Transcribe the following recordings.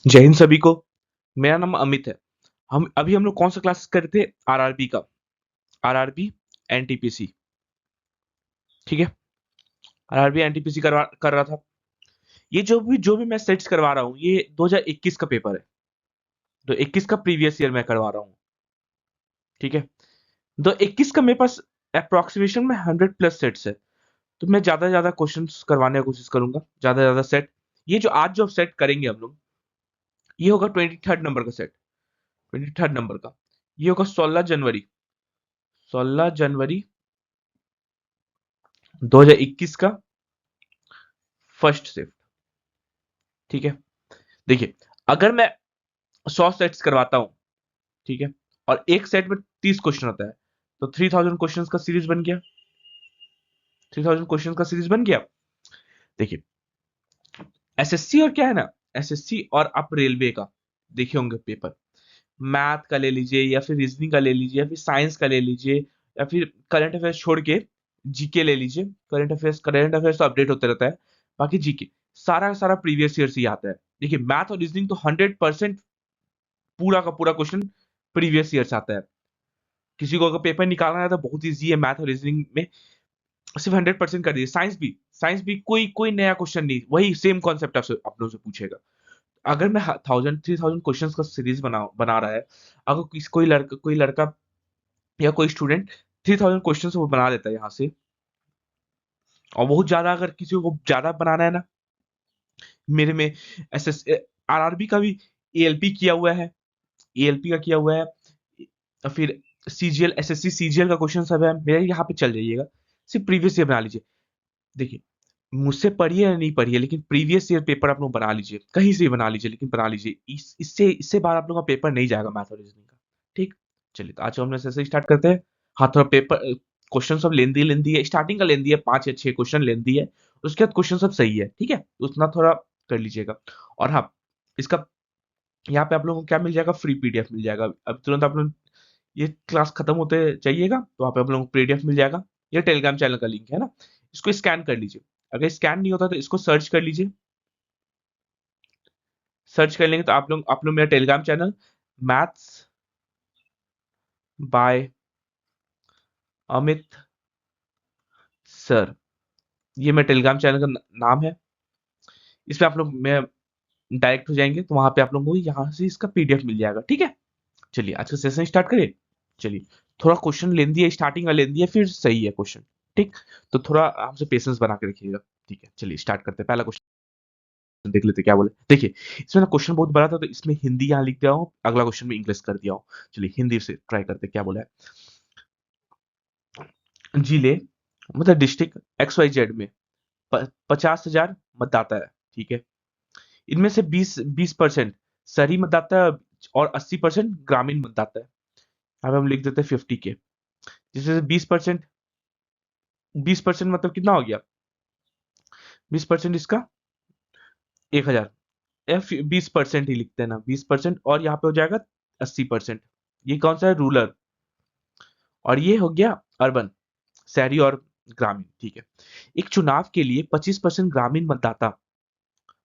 जय हिंद सभी को। मेरा नाम अमित है। हम लोग कौन सा क्लास कर रहे थे? आरआरबी का। RRB NTPC. ठीक है। आरआरबी एनटीपीसी कर रहा था। ये जो भी मैं सेट्स करवा रहा हूँ, ये 2021 का पेपर है। तो 21 का प्रीवियस ईयर मैं करवा रहा हूँ। ठीक है। तो 21 का मेरे पास अप्रोक्सीमेशन में 100+ सेट्स है। तो मैं ज्यादा से ज्यादा क्वेश्चन करवाने की कोशिश करूंगा, ज्यादा से ज्यादा सेट। ये जो सेट करेंगे हम लोग, ये होगा 23rd नंबर का सेट। 23rd नंबर का ये होगा 16 जनवरी। 16 जनवरी 2021 का फर्स्ट शिफ्ट। ठीक है। देखिए, अगर मैं 100 सेट्स करवाता हूँ, ठीक है, और एक सेट में 30 क्वेश्चन होता है, तो 3000 क्वेश्चन का सीरीज बन गया। 3000 क्वेश्चन का सीरीज बन गया। देखिए, एसएससी और क्या है ना, एसएससी और आप रेलवे का देखे होंगे पेपर। मैथ का ले लीजिए, या फिर रीजनिंग का ले लीजिए, या फिर साइंस का ले लीजिए, या फिर करंट अफेयर्स छोड़ के जीके ले लीजिए। करंट अफेयर्स तो अपडेट होते रहता है। बाकी जीके सारा का सारा प्रीवियस ईयर से ही आता है। देखिए, मैथ और रीजनिंग तो 100% पूरा का पूरा क्वेश्चन प्रीवियस ईयर से आता है। किसी को अगर पेपर निकालना है तो बहुत इजी है मैथ और रीजनिंग में। सिर्फ 100% कर दीजिए। साइंस भी कोई नया क्वेश्चन नहीं, वही सेम कॉन्सेप्ट आपसे आप लोगों से पूछेगा। अगर मैं 3000 क्वेश्चन का सीरीज बना रहा है, अगर कोई लड़का या कोई स्टूडेंट 3000 क्वेश्चन वो बना लेता है यहाँ से, और बहुत ज्यादा अगर किसी को ज्यादा बनाना है ना, मेरे में एस एस आरआरबी का भी एएलपी किया हुआ है। एएलपी का किया हुआ है, और फिर सीजीएल एसएससी सीजीएल का क्वेश्चन सब है मेरे यहाँ पे। चल जाइएगा, सिर्फ प्रीवियस ईयर बना लीजिए। देखिए, मुझसे पढ़िए या नहीं पढ़िए, लेकिन प्रीवियस ईयर पेपर आप लोग बना लीजिए, कहीं से भी बना लीजिए, लेकिन बना लीजिए। इससे बाहर आप लोग का पेपर नहीं जाएगा मैथ और रीजनिंग का। ठीक। चलिए, तो आज हम लोग से स्टार्ट करते हैं। हाँ, थोड़ा पेपर क्वेश्चन सब लेंदी लेंदी है, स्टार्टिंग का लेंदी है, 5 या 6 क्वेश्चन लेंदी है। उसके बाद क्वेश्चन सब सही है, ठीक है, तो उतना थोड़ा कर लीजिएगा। और हाँ, इसका यहाँ पे आप लोगों को क्या मिल जाएगा, फ्री पीडीएफ मिल जाएगा। अब तुरंत आप लोग ये क्लास खत्म होते जाइएगा, तो वहाँ पे आप लोगों को पीडीएफ मिल जाएगा। ये टेलीग्राम चैनल का लिंक है ना, इसको स्कैन कर लीजिए। अगर स्कैन नहीं होता तो इसको सर्च कर लीजिए। सर्च कर लेंगे तो आप लोग मेरा Telegram channel maths by Amit sir, ये मेरा टेलीग्राम चैनल का नाम है। इसमें आप लोग मैं डायरेक्ट हो जाएंगे, तो वहां पे आप लोगों को यहाँ से इसका पीडीएफ मिल जाएगा। ठीक है। चलिए, आज का सेशन स्टार्ट करिए। चलिए, थोड़ा क्वेश्चन लेंदी है, स्टार्टिंग का लेंदी है, फिर सही है क्वेश्चन। ठीक। तो थोड़ा आपसे पेशेंस बना के रखिएगा। ठीक है, चलिए स्टार्ट करते हैं। पहला क्वेश्चन देख लेते हैं क्या बोले। देखिए, इसमें ना क्वेश्चन बहुत बड़ा था, तो इसमें हिंदी यहाँ लिख दिया हूँ, अगला क्वेश्चन में इंग्लिश कर दिया हूँ। चलिए, हिंदी से ट्राई करते हैं क्या बोला है। जिले, मतलब डिस्ट्रिक्ट XYZ में 50,000 मतदाता है। ठीक है। इनमें से 20% शहरी मतदाता है, और 80% ग्रामीण मतदाता है। अब हम लिख देते हैं 50 के। जिसमें से 20%, 20% मतलब कितना हो गया? 20% इसका 1,000। या 20% ही लिखते हैं ना, 20%, और यहाँ पे हो जाएगा 80%। ये कौन सा है? रूरल। और ये हो गया अर्बन, शहरी और ग्रामीण। ठीक है। एक चुनाव के लिए 25% ग्रामीण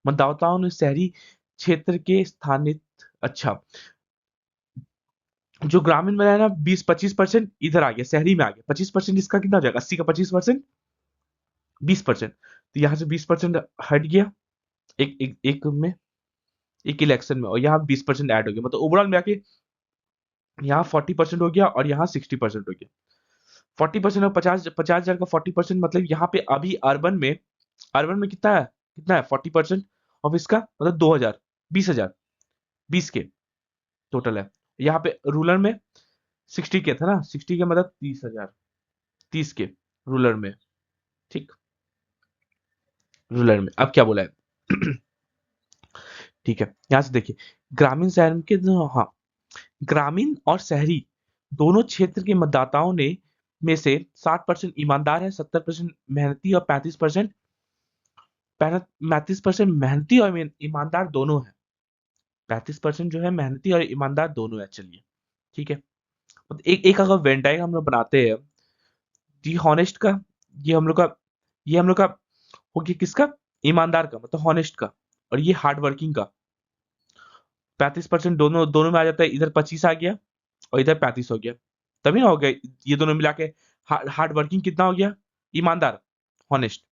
मतदाताओं ने शहरी क्षेत्र के स्थानित। अच्छा, जो ग्रामीण में है ना, 20-25% इधर आ गया, शहरी में आ गया। 25% इसका कितना हो जाएगा? 80 का 25%, 20%। तो यहाँ से 20% हट गया एक एक एक में, एक इलेक्शन में, और यहाँ 20% ऐड हो गया। मतलब ओवरऑल में आके यहाँ 40% हो गया, और यहाँ 60% हो गया। 40% और 50,000 का 40%, मतलब यहाँ पे अभी अर्बन में कितना है 40% ऑफ इसका, मतलब 2,000, 20,000, 20 के टोटल है। यहाँ पे रूरल में 60 के था ना, 60 के मतलब 30,000, 30 के रूरल में। ठीक। रूरल में अब क्या बोला है। ठीक है, यहाँ से देखिए, ग्रामीण शहर के हाँ, ग्रामीण और शहरी दोनों क्षेत्र के मतदाताओं ने में से 60% ईमानदार है, 70% मेहनती, और 35% मेहनती और ईमानदार दोनों है। 35% जो है मेहनती और ईमानदार दोनों है। चलिए, ठीक है। मतलब एक एक अगर वेन डायग्राम हम लोग बनाते हैं, जी हॉनेस्ट का, ये हम लोग का ये हम लोग का हो गया किसका? ईमानदार का, मतलब हॉनेस्ट का। और ये हार्ड वर्किंग का 35% दोनों दोनों में आ जाता है, इधर 25 आ गया और इधर 35 हो गया, तभी ना हो गया। ये दोनों मिला के हार्ड वर्किंग कितना हो गया, ईमानदार, हॉनेस्ट,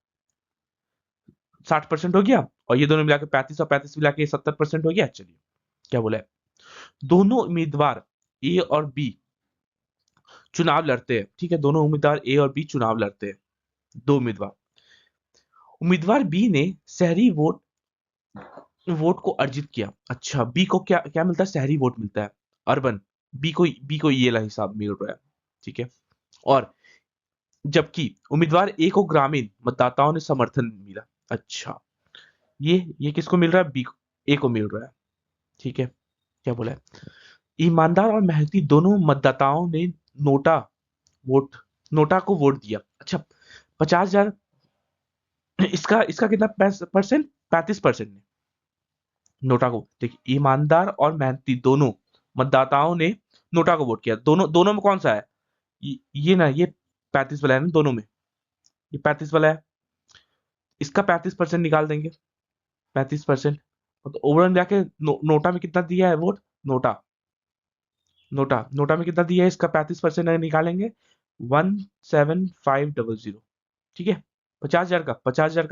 60% हो गया, और ये दोनों मिला के 35 और 35 मिला के 70% हो गया। चलिए क्या बोला है, दोनों उम्मीदवार ए और बी चुनाव लड़ते हैं, ठीक है, दोनों उम्मीदवार ए और बी चुनाव लड़ते हैं, दो उम्मीदवार। उम्मीदवार बी ने शहरी वोट वोट को अर्जित किया। अच्छा, बी को क्या क्या मिलता है, शहरी वोट मिलता है, अर्बन। बी को ये ला हिसाब मिल रहा है, ठीक है। और जबकि उम्मीदवार ए को ग्रामीण मतदाताओं ने समर्थन मिला। अच्छा, ये किसको मिल रहा है, बी को, ए को मिल रहा है, ठीक है। क्या बोला है, ईमानदार और मेहनती दोनों मतदाताओं ने नोटा वोट नोटा को वोट दिया। अच्छा, 50,000, इसका इसका कितना परसेंट, 35% ने नोटा को। देखिए, ईमानदार और मेहनती दोनों मतदाताओं ने नोटा को वोट किया। दोनों दोनों में कौन सा है, ये ना, ये 35 वाला है ना, दोनों में ये 35 वाला है, इसका 35% निकाल देंगे, 35%। तो ओवरऑल जाके नोटा में कितना दिया है वोट, नोटा नोटा नोटा में कितना दिया है, इसका 35% निकालेंगे, 17,500, ठीक है। 50,000 का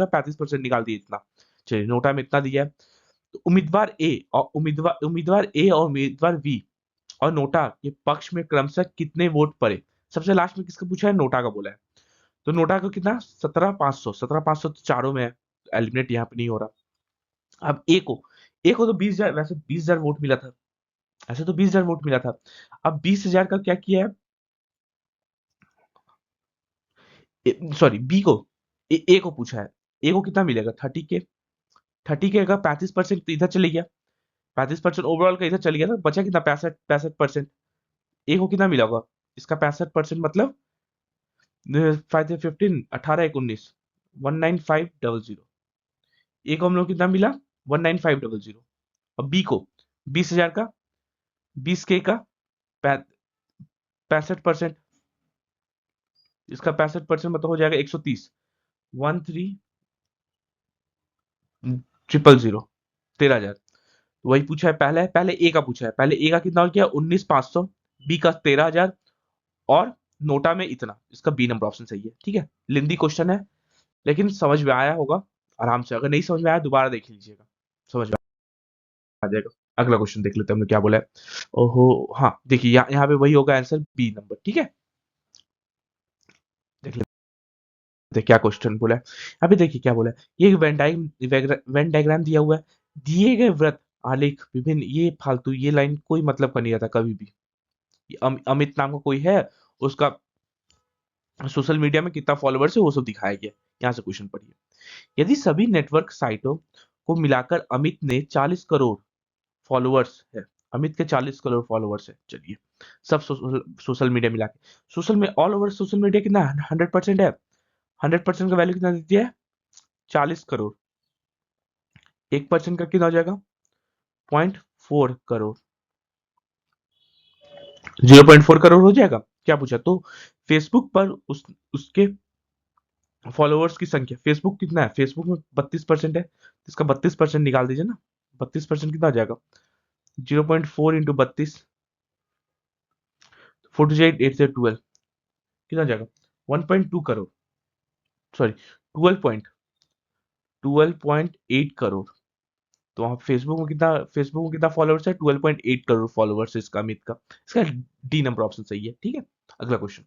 35% निकाल दिए इतना। चलिए, नोटा में इतना दिया है। तो उम्मीदवार ए और उम्मीदवार बी और नोटा के पक्ष में क्रमशः कितने वोट पड़े। सबसे लास्ट में किसका पूछा है, नोटा का बोला है। तो नोटा को कितना, 17,500 तो चारों में है, एलिमिनेट यहाँ पे नहीं हो रहा। अब ए को तो 20,000, वैसे 20,000 वोट मिला था, ऐसे तो 20,000 वोट मिला था। अब 20,000 का क्या किया है, सॉरी, बी को, ए को पूछा है, ए को कितना मिलेगा, 30 के। 30 के का 35% तो इधर चले गया, 35% ओवरऑल का इधर चल गया, ना बचा कितना, 65%। ए को कितना मिला होगा, इसका 65% मतलब 15, 18 एक 19, 19500। ए को हम लोग कितना मिला, 19500। और बी को 20,000 का, 20 के का 65%, इसका 65% मतलब हो जाएगा 130, 13,000, 13,000। वही पूछा है, पहले ए का पूछा है, पहले ए का कितना हो गया, 19,500, बी का 13,000, और नोटा में इतना, इसका बी नंबर ऑप्शन सही है, ठीक है। लेंदी क्वेश्चन है, लेकिन समझ में आया होगा आराम से। अगर नहीं समझ में आया दोबारा देख लीजिएगा, समझ में आ जाएगा। अगला क्वेश्चन देख लेते हैं हमने क्या बोला है। ओहो, हाँ देखिए, यहाँ पे वही होगा आंसर, बी नंबर, ठीक है। देख लेते हैं क्या क्वेश्चन बोला है। यहाँ पे देखिए क्या बोला है, ये वेन डायग्राम दिया हुआ है, दिए गए व्रत आलेख विभिन्न, ये फालतू, ये लाइन कोई मतलब का नहीं रहता कभी भी। अमित नाम का कोई है, उसका सोशल मीडिया में कितना फॉलोअर्स है वो सब दिखाया गया। यहाँ से क्वेश्चन पढ़िए, यदि सभी नेटवर्क साइटों को मिलाकर अमित ने 40 करोड़ फॉलोअर्स है, अमित के 40 करोड़ फॉलोअर्स है, चलिए, सब सोशल मीडिया मिला के, सोशल में ऑल ओवर सोशल मीडिया कितना 100% है, 100% का वैल्यू कितना देती है, 40 करोड़। 1% का कितना हो जाएगा, 0.4 करोड़, 0.4 करोड़ हो जाएगा। क्या पूछा, तो फेसबुक पर उसके फॉलोअर्स की संख्या, फेसबुक कितना है, फेसबुक में 32% है, तो इसका 32% निकाल दीजिए ना, 32% कितना आ जाएगा, 0.4 इंटू 32, 48, 8 से 12, कितना आ जाएगा, 1.2 करोड़, सॉरी, 12.8 करोड़। तो वहाँ फेसबुक में कितना फॉलोअर्स है, 12.8 करोड़ फॉलोअर्स है इसका, अमित का। इसका डी नंबर ऑप्शन सही है, ठीक है। अगला क्वेश्चन,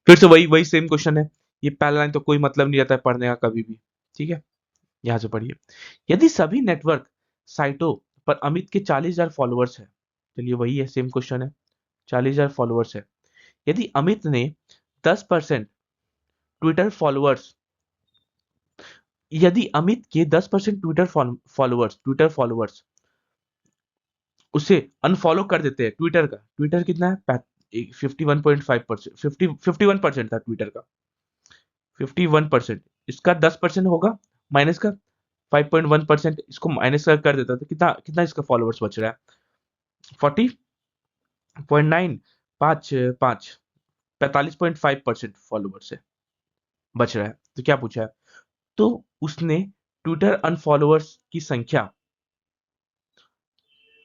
फिर से वही वही सेम क्वेश्चन है। ये पहला लाइन तो कोई मतलब नहीं रहता है पढ़ने का कभी भी, ठीक है। यहां से पढ़िए, यदि सभी नेटवर्क साइटों पर अमित के 40,000 फॉलोअर्स है, चलिए वही है, सेम क्वेश्चन है, 40,000 फॉलोअर्स है। यदि अमित ने 10% ट्विटर फॉलोअर्स, यदि अमित के 10% ट्विटर फॉलोअर्स उसे अनफॉलो कर देते हैं, ट्विटर का, ट्विटर कितना है, 51.5%, 51% था ट्विटर का, 51%, इसका 10% होगा, माइनस का 5.1%, इसको माइनस कर देता तो कितना कितना इसका फॉलोअर्स बच रहा है, 40.9, 5 45.5% फॉलोअर्स है, बच रहा है। तो क्या पूछा है, तो उसने ट्विटर अनफॉलोअर्स की संख्या,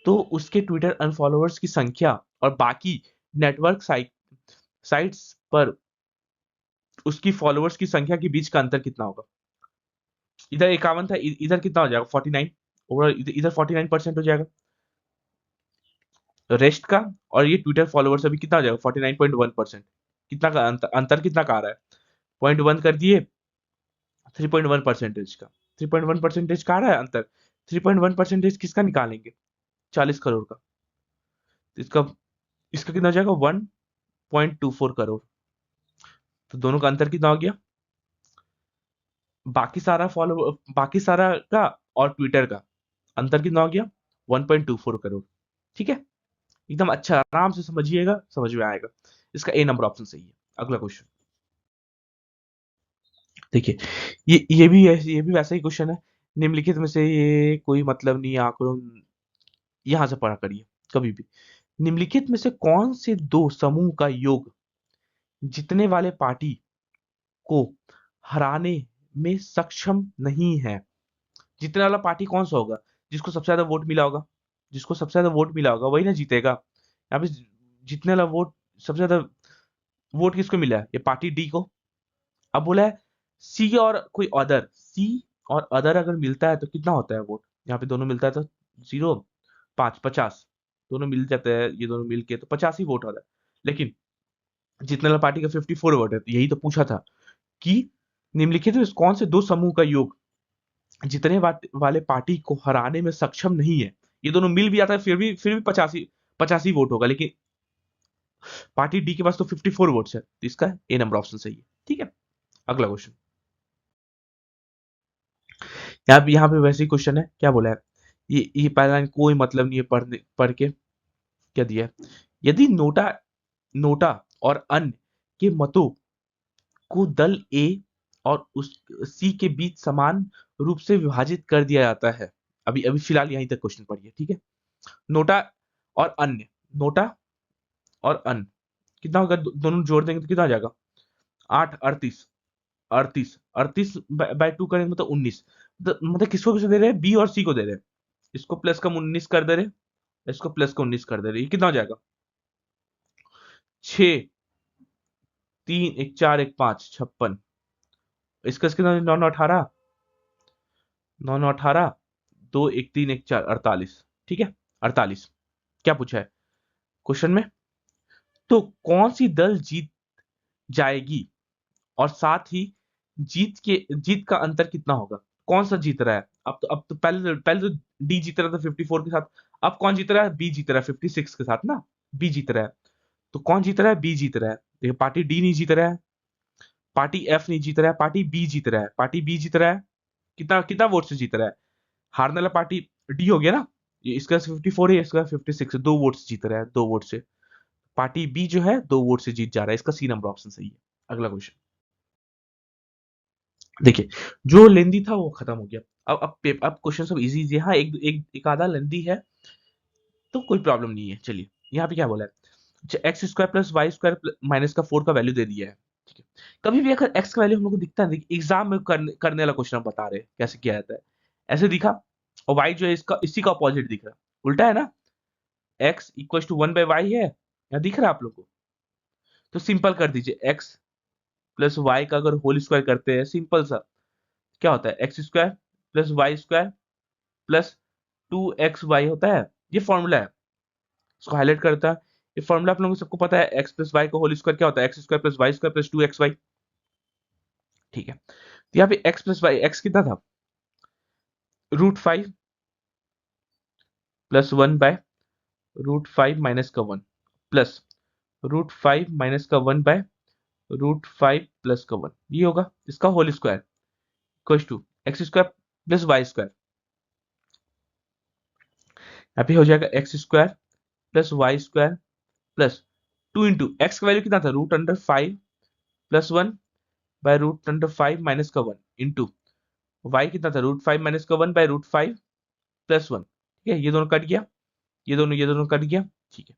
तो उसके ट्विटर अनफॉलोअर्स की संख्या और बाकी नेटवर्क साइट्स पर उसकी फॉलोअर्स की संख्या के बीच का अंतर कितना होगा? इधर 51 था, इधर कितना हो जाएगा? 49। ओवरऑल इधर 49% हो जाएगा रेस्ट का, और ये ट्विटर फॉलोअर्स अभी कितना हो जाएगा? 49.1%। कितना का अंतर कितना का आ रहा है? 0.1 कर दिए, 3.1% का। 3.1% का आ रहा है अंतर। 3.1% किसका निकालेंगे? 40 करोड़ का। तो इसका इसका कितना हो जाएगा? 1.24 करोड़। तो दोनों का अंतर कितना हो गया? बाकी सारा का और ट्विटर का अंतर कितना हो गया? 1.24 करोड़। ठीक है, एकदम अच्छा, आराम से समझिएगा, समझ में आएगा। इसका ए नंबर ऑप्शन सही है। अगला क्वेश्चन देखिए, ये भी वैसा ही क्वेश्चन है। निम्नलिखित में से ये कोई मतलब नहीं है आंकड़ों, यहां से पढ़ा करिए कभी भी। निम्नलिखित में से कौन से दो समूह का योग जीतने वाले पार्टी को हराने में सक्षम नहीं है? जीतने वाला पार्टी कौन सा होगा? जिसको सबसे ज्यादा वोट मिला होगा। जिसको सबसे ज्यादा वोट मिला होगा वही ना जीतेगा। यहाँ पे जीतने वाला वोट, सबसे ज्यादा वोट किसको मिला है? ये पार्टी डी को। अब बोला है सी और कोई अदर, सी और अदर अगर मिलता है तो कितना होता है वोट? यहाँ पे दोनों मिलता है तो 0, 5, 50। दोनों मिल जाते हैं, ये दोनों मिल के तो 50 ही वोट होता है। लेकिन जीतने वाला पार्टी का 54 वोट है। तो यही तो पूछा था कि निम्नलिखित में कौन से दो समूह का योग जितने वाले पार्टी को हराने में सक्षम नहीं है? ये दोनों मिल भी आता है, फिर भी 85 वोट होगा, लेकिन पार्टी डी के पास तो 54 वोट्स है, तो इसका ए नंबर ऑप्शन सही है। ठीक है, अगला क्वेश्चन। यहाँ पे वैसे ही क्वेश्चन है, क्या बोला है? ये पहला लाइन कोई मतलब नहीं है पढ़ के। क्या दिया है? यदि नोटा नोटा और अन्य के मतों को दल ए और उस सी के बीच समान रूप से विभाजित कर दिया जाता है। अभी अभी फिलहाल यहीं तक क्वेश्चन पढ़िए। ठीक है, नोटा और अन्य, नोटा और अन्य कितना होगा? दोनों जोड़ देंगे तो कितना आ जाएगा? 8, 38, 38, 38 बाय 2 करेंगे मतलब 19। मतलब किसको किसको दे रहे हैं? बी और सी को दे रहे हैं। इसको प्लस कम 19 कर दे रहे, इसको प्लस का 19 कर दे रहे। ये कितना हो जाएगा? 6, 3, 1, 4, 1, 5, 56। इसका कितना? 9, 9, 18, 9, 9, 18, 2, 1, 3, 1, 4, 48। ठीक है, 48। क्या पूछा है क्वेश्चन में? तो कौन सी दल जीत जाएगी और साथ ही जीत का अंतर कितना होगा? कौन सा जीत रहा है? अब तो पहले पहले तो डी जीत रहा था 54 के साथ। अब कौन जीत रहा है? बी जीत रहा है 56 के साथ ना। बी जीत रहा है। तो कौन जीत रहा है? बी जीत रहा है। देखिए, पार्टी डी नहीं जीत रहा है, पार्टी एफ नहीं जीत रहा है, पार्टी बी जीत रहा है। पार्टी बी जीत रहा है, कितना कितना वोट से जीत रहा है? हारने वाला पार्टी डी हो गया ना। ये इसका 54 है, इसका 56 है, 2 वोट से जीत रहा है, 2 वोट से। पार्टी बी जो है 2 वोट से जीत जा रहा है। इसका सी नंबर ऑप्शन सही है। अगला क्वेश्चन देखिए, जो लेंदी था वो खत्म हो गया। अब क्वेश्चन सब इजी इजी है। हाँ, एक आधा लेंदी है तो कोई प्रॉब्लम नहीं है। चलिए, यहाँ पे क्या बोला है? X square plus y square minus का 4 का वैल्यू दे दिया है। ठीक है, कभी भी अगर एक्स का वैल्यू हम लोग को दिखता है, एग्जाम में करने वाला क्वेश्चन हम बता रहे हैं कैसे किया जाता है। ऐसे दिखा, और वाई जो है इसका इसी का अपोजिट दिख रहा है, उल्टा है ना। एक्स इक्वल टू 1/y है, यहाँ दिख रहा है आप लोग को? तो सिंपल कर दीजिए, एक्स प्लस वाई का अगर होल स्क्वायर करते हैं, सिंपल सा क्या होता है? X square plus y square plus 2xy होता है। ये फॉर्मूला है, इसको हाईलाइट करता है। ये फॉर्मूला आप लोगों को सबको पता है। एक्स प्लस वाई का होल स्क्वायर क्या होता है? X square plus y square plus 2xy। ठीक है, तो यहाँ पे एक्स प्लस वाई, एक्स कितना था? √5 प्लस 1/√5 माइनस का 1 प्लस √5 माइनस का 1/√5 प्लस का 1, ये होगा इसका whole square equal to x square plus y square. यहाँ पे हो जाएगा x square plus y square plus 2 into x का वैल्यू कितना था? √5 प्लस 1/√5 माइनस का 1 इंटू वाई कितना था? √5 माइनस का 1/√5 प्लस 1। ठीक है, ये दोनों कट गया, ये दोनों कट गया। ठीक है,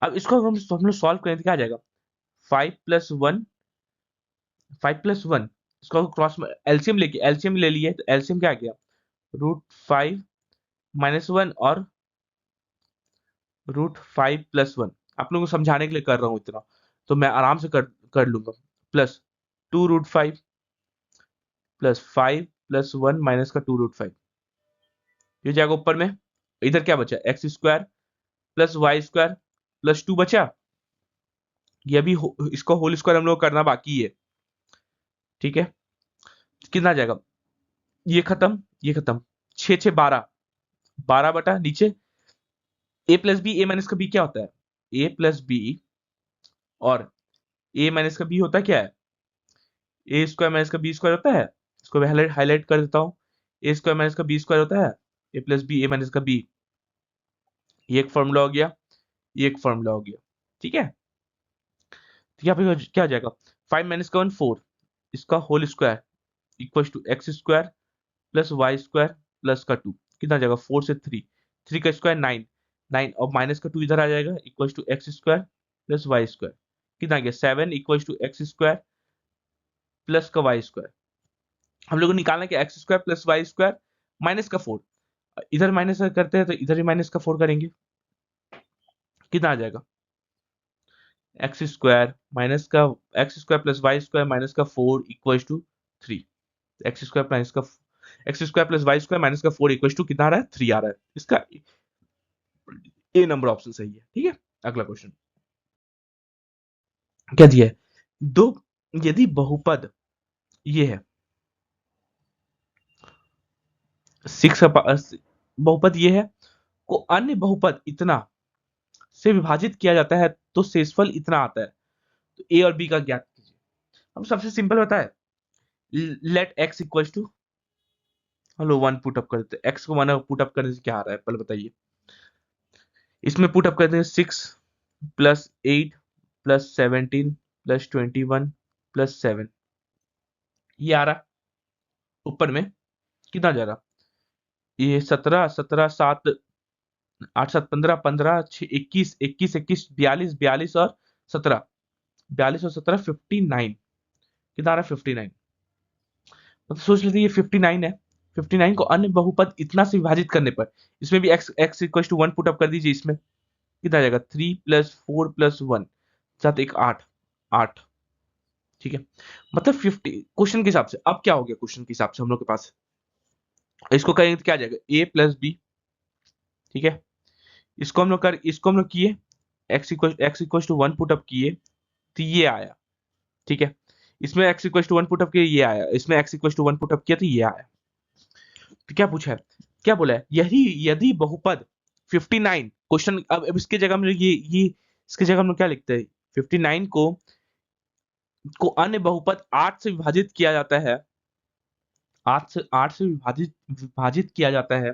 अब इसको हम लोग सॉल्व करें तो क्या आ जाएगा? 5 प्लस 1, 5 प्लस 1 इसको क्रॉस में एलसीएम ले लिए तो एलसीएम क्या आ गया, √5 - 1 और √5 + 1। आप लोगों को समझाने के लिए कर रहा हूं इतना, तो मैं आराम से कर लूंगा। प्लस 2√5 प्लस 5 + 1 माइनस का 2√5, ये जाएगा ऊपर में। इधर क्या बचा, x² प्लस y² प्लस 2 बचा। ये भी इसको होल स्क्वायर हम लोग करना बाकी है, ठीक है। कितना आ जाएगा, ये खत्म, 6 6 12, 12 बटा नीचे a plus b, a minus का b क्या होता है, a प्लस बी और a माइनस का b होता क्या है, ए स्क्वायर माइनस का बी स्क्वायर होता है। इसको मैं हाईलाइट कर देता हूँ, ए स्क्वायर माइनस का बी स्क्वायर होता है, a plus b, a minus का बी। ये एक फॉर्मूला हो गया, ये एक फॉर्मूला हो गया, ठीक है। तो यहाँ पे क्या हो जाएगा, 5 - 1 4, इसका whole square equal to x² plus y² plus का 2, कितना आ जाएगा, 4 से 3, 3 का स्क्वायर 9, 9 और माइनस का 2 इधर आ जाएगा, equal to x² plus y², कितना आ गया 7, इक्वल टू x² प्लस का y²। हम लोग को निकालना है कि x² प्लस y² माइनस का 4, इधर माइनस करते हैं तो इधर भी माइनस का 4 करेंगे, कितना आ जाएगा, x² माइनस का x² प्लस y² माइनस का 4 equal to 3। x² plus y² minus का 4 इक्वल टू कितना आ रहा है, 3 आ रहा है। इसका ए नंबर ऑप्शन सही है, ठीक है। अगला क्वेश्चन क्या दिया है, दो यदि बहुपद ये है 6 बहुपद ये है को अन्य बहुपद इतना से विभाजित किया जाता है तो शेषफल इतना आता है, तो ए और बी का ज्ञात कीजिए। हम सबसे सिंपल होता है, लेट x इक्वल टू, हम लोग 1 पुट अप कर देते हैं, x को 1 पुट अप करने से क्या आ रहा है पहले बताइए। इसमें पुट अप करते हैं 6 प्लस 8 प्लस 17 प्लस 21 प्लस 7, ये आ रहा। ऊपर में कितना जा रहा, ये 17 17 7 8 7 15 15 6 21 21 21 42 42 और 17, 42 और 17 59, कितना आ रहा है 59। मतलब सोच लेते ये 59 है, 59 को अन्य बहुपद इतना से विभाजित करने पर, इसमें भी x equal to 1 put up कर दीजिए, इसमें कितना आ जाएगा 3 + 4 + 1 साथ एक 8, 8, ठीक है। मतलब 50 क्वेश्चन के हिसाब से, अब क्या हो गया क्वेश्चन के हिसाब से हम लोग के पास, इसको करेंगे तो क्या आ जाएगा a प्लस बी, ठीक है। इसको हम लोग किए, x equal to 1 put up किए तो ये आया, ठीक है। इसमें x equal to 1 put up किया ये आया, इसमें x equal to 1 put up किया तो ये आया। तो क्या पूछा है, क्या बोला है, यदि यदि बहुपद 59 क्वेश्चन, अब इसके जगह में ये इसके जगह में क्या लिखते हैं, 59 को अन्य बहुपद 8 से विभाजित किया जाता है, 8 से विभाजित विभाजित किया जाता है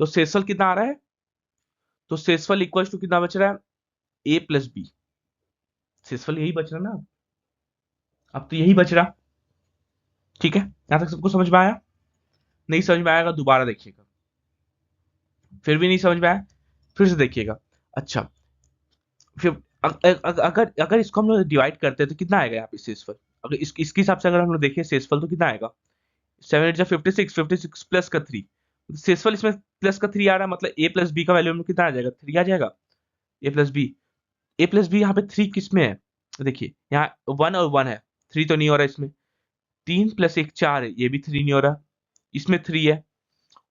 तो शेषफल कितना आ रहा है, तो शेषफल इक्वल टू कितना बच रहा है, ए प्लस बी। शेषफल यही बच रहा ना, अब तो यही बच रहा, ठीक है। यहां तक सबको समझ में आया, नहीं समझ में आएगा दोबारा देखिएगा, फिर भी नहीं समझ में आया फिर से देखिएगा। अच्छा, फिर अगर अगर इसको हम लोग डिवाइड करते हैं तो कितना आएगा यहाँ पे शेषफल, अगर इसके हिसाब से अगर हम लोग देखें शेषफल तो कितना आएगा, 7 8 56, 56 प्लस का 3, शेषफल इसमें प्लस का 3 आ रहा है, मतलब ए प्लस बी का वैल्यू में कितना आ जाएगा, 3 आ जाएगा। ए प्लस बी, ए प्लस बी यहाँ पे 3 किस में है, देखिए यहाँ 1 और 1 है, 3 तो नहीं हो रहा इसमें, 3 + 1 4 है, ये भी 3 नहीं हो रहा, इसमें 3 है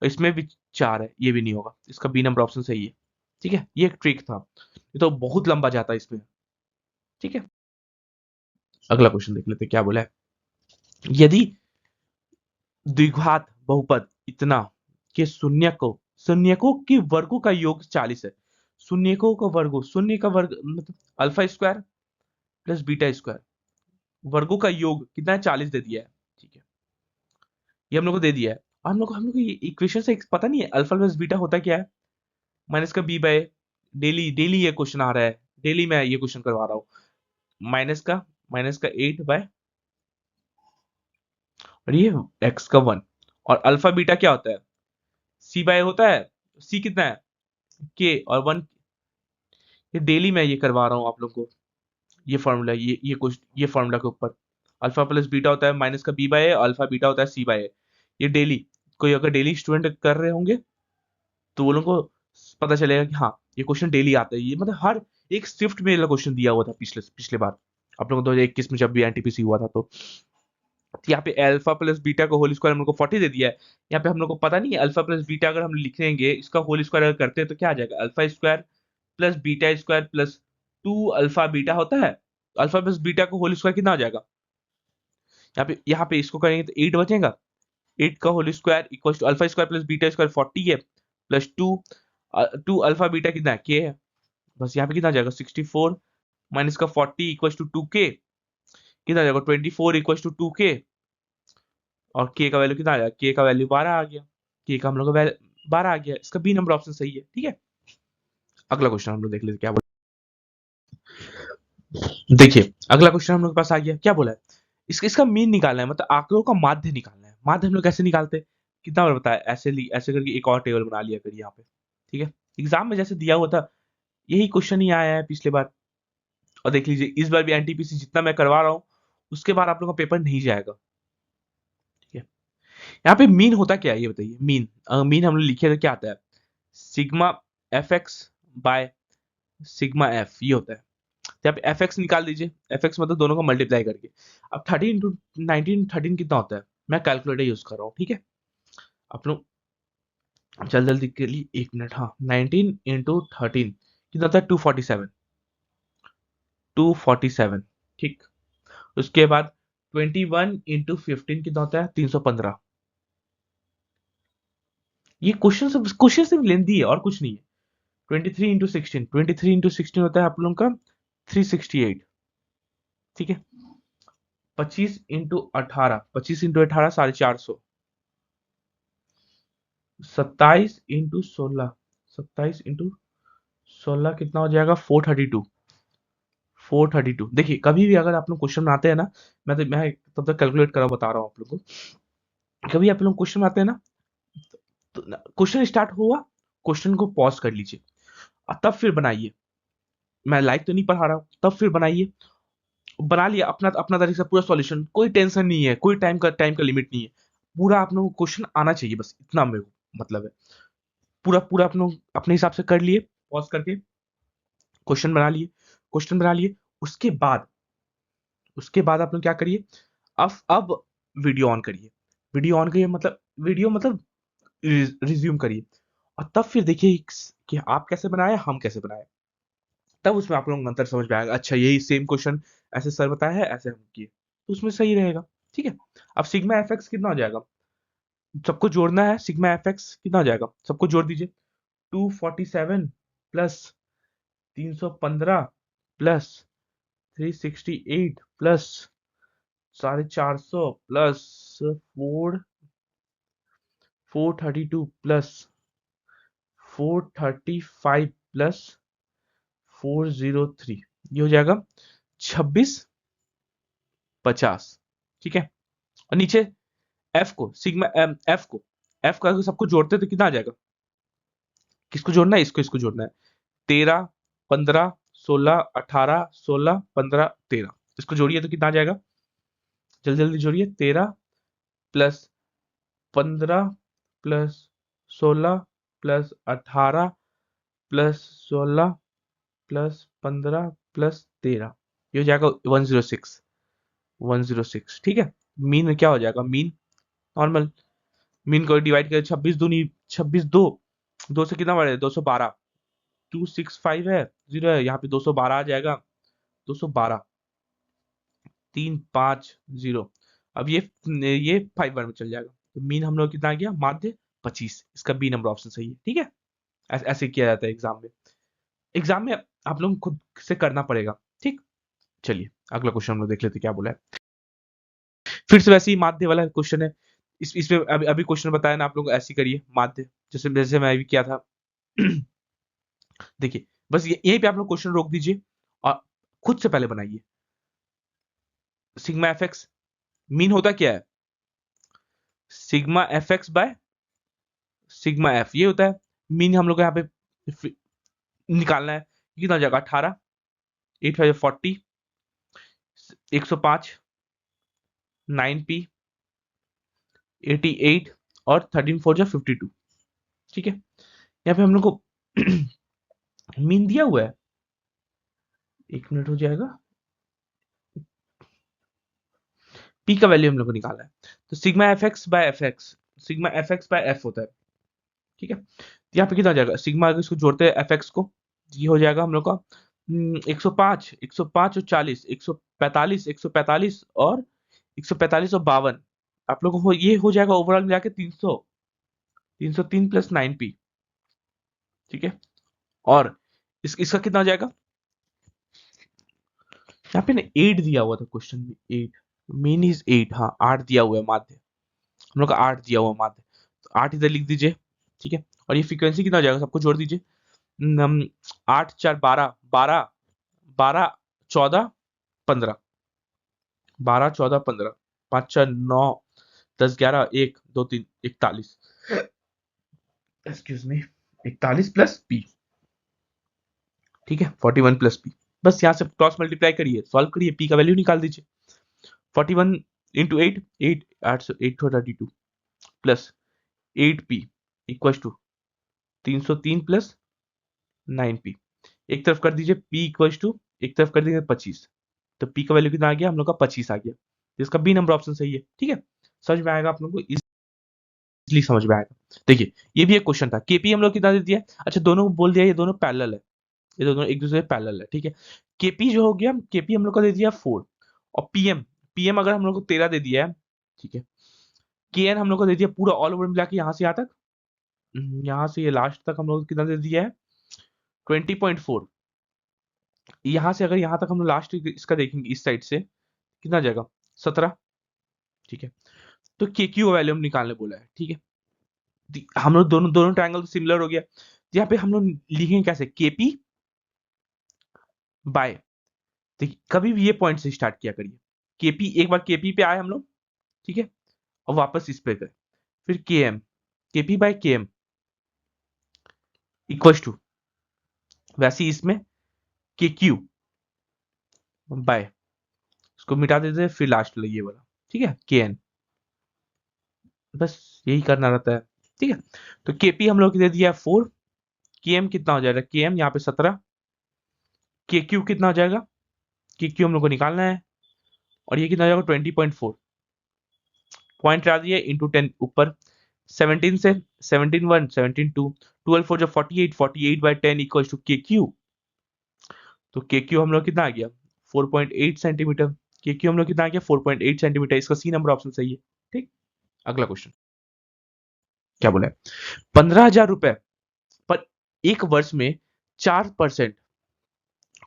और इसमें भी 4 है, ये भी नहीं होगा, इसका बी नंबर ऑप्शन सही है, ठीक है। ये एक ट्रिक था, ये तो बहुत लंबा जाता है इसमें, ठीक है। अगला क्वेश्चन देख लेते हैं क्या बोला है, यदि द्विघात बहुपद इतना के शून्यकों के वर्गों का योग 40 है, शून्यकों का वर्गों, शून्य का वर्ग मतलब alpha square plus beta square, वर्गों का योग कितना है 40 दे दिया है, ठीक है। ये हम लोग को दे दिया है, हम लोग को ये इक्वेशन से पता नहीं है अल्फा प्लस बीटा होता क्या है, माइनस का बी बाय, डेली डेली ये क्वेश्चन आ रहा है, डेली मैं ये क्वेश्चन करवा रहा हूँ, माइनस का 8 बाय, और ये एक्स का 1, और अल्फा बीटा क्या होता है, सी बाय होता है, सी कितना है के और 1, ये डेली मैं ये करवा रहा हूँ आप लोग को, ये फॉर्मूला, ये कुछ ये फॉर्मूला के ऊपर अल्फा प्लस बीटा होता है माइनस का बी बाय ए, अल्फा बीटा होता है सी बाय ए। ये डेली, कोई अगर डेली स्टूडेंट कर रहे होंगे तो वो लोगों को पता चलेगा कि हाँ ये क्वेश्चन डेली आता है। ये मतलब हर एक शिफ्ट में क्वेश्चन दिया हुआ था पिछले पिछले बार आप लोगों को 2021 में जब भी एनटीपीसी हुआ था। तो यहाँ पे अल्फा प्लस बीटा का होल स्क्वायर हम लोग को 40 दे दिया है। यहाँ पे हम लोग को पता नहीं है अल्फा प्लस बीटा अगर हम लिखेंगे इसका होल स्क्वायर अगर करते हैं तो क्या आ जाएगा, alpha square plus beta square plus 2 alpha beta होता है। अल्फा प्लस बीटा का होल स्क्वायर कितना आ जाएगा, यहाँ पे इसको करेंगे तो 8 बचेगा। 8 का whole square equal to alpha square plus beta square 40 है, प्लस 2 अल्फा बीटा कितना है, के है। बस यहाँ पे कितना आ जाएगा 64 माइनस का 40 इक्वल टू 2 के, कितना आ जाएगा 24 इक्वल टू 2 के। और के का वैल्यू कितना आ जाएगा, के का वैल्यू 12 आ गया। के का हम लोग का 12 आ गया, इसका बी नंबर ऑप्शन सही है। ठीक है, अगला क्वेश्चन हम लोग देख लेते क्या बोला। देखिए अगला क्वेश्चन हम लोग के पास आ गया, क्या बोला है, इसका मीन निकालना है, मतलब आंकड़ों का माध्य निकालना है। माध्य हम लोग कैसे निकालते हैं, कितना बार बताया, ऐसे करके एक और टेबल बना लिया करिए यहाँ पे। ठीक है, एग्जाम में जैसे दिया हुआ था यही क्वेश्चन ही आया है पिछले बार। और देख लीजिए इस बार भी एनटीपीसी जितना मैं करवा रहा हूँ उसके बाद आप लोगों का पेपर नहीं जाएगा। ठीक है, यहाँ पे मीन होता क्या है ये बताइए। मीन मीन हम लोग लिखे तो क्या आता है, sigma f x by sigma F, ये होता है। तो यहाँ पे एफ एक्स निकाल दीजिए, एफ एक्स मतलब दोनों को मल्टीप्लाई करके। अब 30 इंटू 19, 13 कितना होता है, मैं कैलकुलेटर यूज कर रहा हूँ। ठीक है, आप लोग जल्दी के लिए 1 मिनट, हाँ 19 इंटू 13 कितना होता है 247, 247। ठीक, उसके बाद 21 इंटू 15 कितना होता है 315। ये क्वेश्चन सिर्फ लेंदी है और कुछ नहीं है। 23 इंटू 16, 23 इंटू 16 होता है आप लोगों का 368। ठीक है, 25 इंटू 18, 25 इंटू 18 450। 27 इंटू 16, 27 इंटू 16 कितना हो जाएगा 432, 432। देखिए कभी भी अगर आप लोग क्वेश्चन आते हैं ना, मैं तब तक कैलकुलेट करा बता रहा हूँ आप लोग को। कभी आप लोग क्वेश्चन आते हैं ना, तो क्वेश्चन स्टार्ट हुआ, क्वेश्चन को पॉज कर लीजिए और तब फिर बनाइए। मैं लाइव तो नहीं पढ़ा रहा हूँ, तब फिर बनाइए। बना लिया अपना अपना तरीके से पूरा सॉल्यूशन, कोई टेंशन नहीं है, कोई टाइम का लिमिट नहीं है। पूरा आप लोगों को क्वेश्चन आना चाहिए, बस इतना मेरे को मतलब है। पूरा पूरा आप लोग अपने हिसाब से कर लिए, पॉज करके क्वेश्चन बना लिए, क्वेश्चन बना लिए। उसके बाद आप लोग क्या करिए, अब वीडियो ऑन करिए। वीडियो ऑन करिए मतलब वीडियो मतलब रिज्यूम करिए, और तब फिर देखिए कि आप कैसे बनाए हम कैसे बनाए। तब उसमें आप लोगों को अंतर समझ में आएगा, अच्छा यही सेम क्वेश्चन ऐसे सर बताया है, ऐसे हम किए तो उसमें सही रहेगा। ठीक है, अब सिग्मा एफ एक्स कितना हो जाएगा, सबको जोड़ना है। सिग्मा एफ एक्स कितना हो जाएगा, सबको जोड़ दीजिए। 247 plus 315 plus 368 plus 450 plus 432 plus 435 plus 403, ये हो जाएगा 2650। ठीक है, और नीचे एफ को सिग्मा एफ को अगर सबको जोड़ते तो कितना आ जाएगा, किसको जोड़ना है, इसको जोड़ना है। 13 15 16 18 16 15 13, इसको जोड़िए तो कितना आ जाएगा, जल्दी जल्दी जोड़िए। 13 plus 15 plus 16 plus 18 plus 16 plus 15 plus 13, ये हो जाएगा 106, 106। ठीक है, मीन में क्या हो जाएगा, मीन नॉर्मल, मीन को डिवाइड करें 26 दूनी 26 दो, दो से कितना बढ़े 212, 265 है, जीरो है, यहाँ पे 212 आ जाएगा, 212 350। अब ये 5 बार में चल जाएगा, तो मीन हम लोग कितना आ गया माध्य 25, इसका बी नंबर ऑप्शन सही है। ठीक है, ऐसे किया जाता है एग्जाम में। एग्जाम में आप लोग खुद से करना पड़ेगा। ठीक, चलिए अगला क्वेश्चन हम लोग देख लेते क्या बोला है। फिर से वैसे ही माध्य वाला क्वेश्चन है। इसमें अभी क्वेश्चन बताया ना, आप लोग ऐसे करिए माध्य, जैसे जैसे मैं भी किया था। देखिए बस यहीं पे आप लोग क्वेश्चन रोक दीजिए और खुद से पहले बनाइए। सिग्मा एफ एक्स मीन होता क्या है, sigma f x by sigma F, ये होता है मीन। हम लोग को यहाँ पे निकालना है, कितना हो जाएगा 18, 8 5 40, 105 9p, 88 और 13 4 जा 52। ठीक है, यहाँ पे हम लोग को मीन दिया हुआ है, 1 मिनट हो जाएगा। पी का वैल्यू हम लोग को निकालना है, तो sigma f x by f x, sigma f x by f होता है। ठीक है, तो यहाँ पे कितना हो जाएगा, सिग्मा अगर इसको जोड़ते हैं एफ एक्स को, ये हो जाएगा हम लोग का 105, 105 और 40, 145, 145 और 145 और 52। आप लोगों को ये हो जाएगा ओवरऑल मिला के 300, 303 प्लस 9p। ठीक है, और इसका कितना हो जाएगा, यहाँ पे ना 8 दिया हुआ था क्वेश्चन में, 8, मेन इज 8, हाँ 8 दिया हुआ है माध्य, हम लोग का 8 दिया हुआ है माध्य, तो 8 इधर लिख दीजिए। ठीक है, और ये फ्रीक्वेंसी कितना हो जाएगा, सबको जोड़ दीजिए। 8 4 12, 12, 12 14 15, 12 14 15, 5 4 9 10 11 1 2 3 41, एक्सक्यूज मी, 41 प्लस पी। ठीक है, 41 प्लस पी, बस यहाँ से क्रॉस मल्टीप्लाई करिए, सॉल्व करिए, पी का वैल्यू निकाल दीजिए। 41 into 8, 8 8 8 32 plus 8p equal to 303 plus 9p। एक तरफ कर दीजिए p इक्वल टू, एक तरफ कर दीजिए 25, तो p का वैल्यू कितना आ गया हम लोग का, 25 आ गया। इसका बी नंबर ऑप्शन सही है। ठीक है, समझ में आएगा आप लोगों को, इजली समझ में आएगा। देखिए, ये भी एक क्वेश्चन था, केपी हम लोग कितना दे दिया है? अच्छा, दोनों को बोल दिया ये दोनों पैरेलल है, ये दोनों एक दूसरे पैरेलल है। ठीक है, केपी जो हो गया, केपी हम लोग का दे दिया 4, और पीएम, पीएम अगर हम लोग को 13 दे दिया है। ठीक है, के एन हम लोग को दे दिया पूरा ऑल ओवर मिला के यहाँ से यहाँ तक, यहाँ से ये लास्ट तक हम लोग को कितना दे दिया है, 20.4। यहाँ से अगर यहाँ तक हम लोग लास्ट इसका देखेंगे इस साइड से कितना आ जाएगा, 17। ठीक है, तो के क्यू वैल्यू हम निकालने बोला है। ठीक है, हम लोग दोनों दोनों ट्रायंगल तो सिमिलर हो गया, यहाँ पे हम लोग लिखेंगे कैसे, केपी बाय, देखिए कभी भी ये पॉइंट से स्टार्ट किया करिए, केपी, एक बार केपी पे आए हम लोग। ठीक है, और वापस इस पे गए, फिर के एम, केपी बाय के एम इक्वल टू, वैसे ही इसमें के क्यू बाय, इसको मिटा देते हैं, फिर लास्ट ये वाला। ठीक है, के एन, बस यही करना रहता है। ठीक है, तो केपी हम लोग दे दिया 4, के एम कितना हो जाएगा, के एम यहाँ पे 17, के क्यू कितना हो जाएगा, के क्यू हम लोग को निकालना है, और ये कितना हो जाएगा 20.4, पॉइंट डाल दिए इंटू 10 ऊपर, 17 से 17 1 17 2, 12 4 जो 48, 48 बाई 10 इक्वल टू के क्यू। तो के क्यू हम लोग कितना आ गया, 4.8 सेंटीमीटर, के क्यू हम लोग कितना आ गया 4.8 सेंटीमीटर, इसका सी नंबर ऑप्शन सही है। ठीक, अगला क्वेश्चन क्या बोला है, 15,000 रुपए पर एक वर्ष में 4%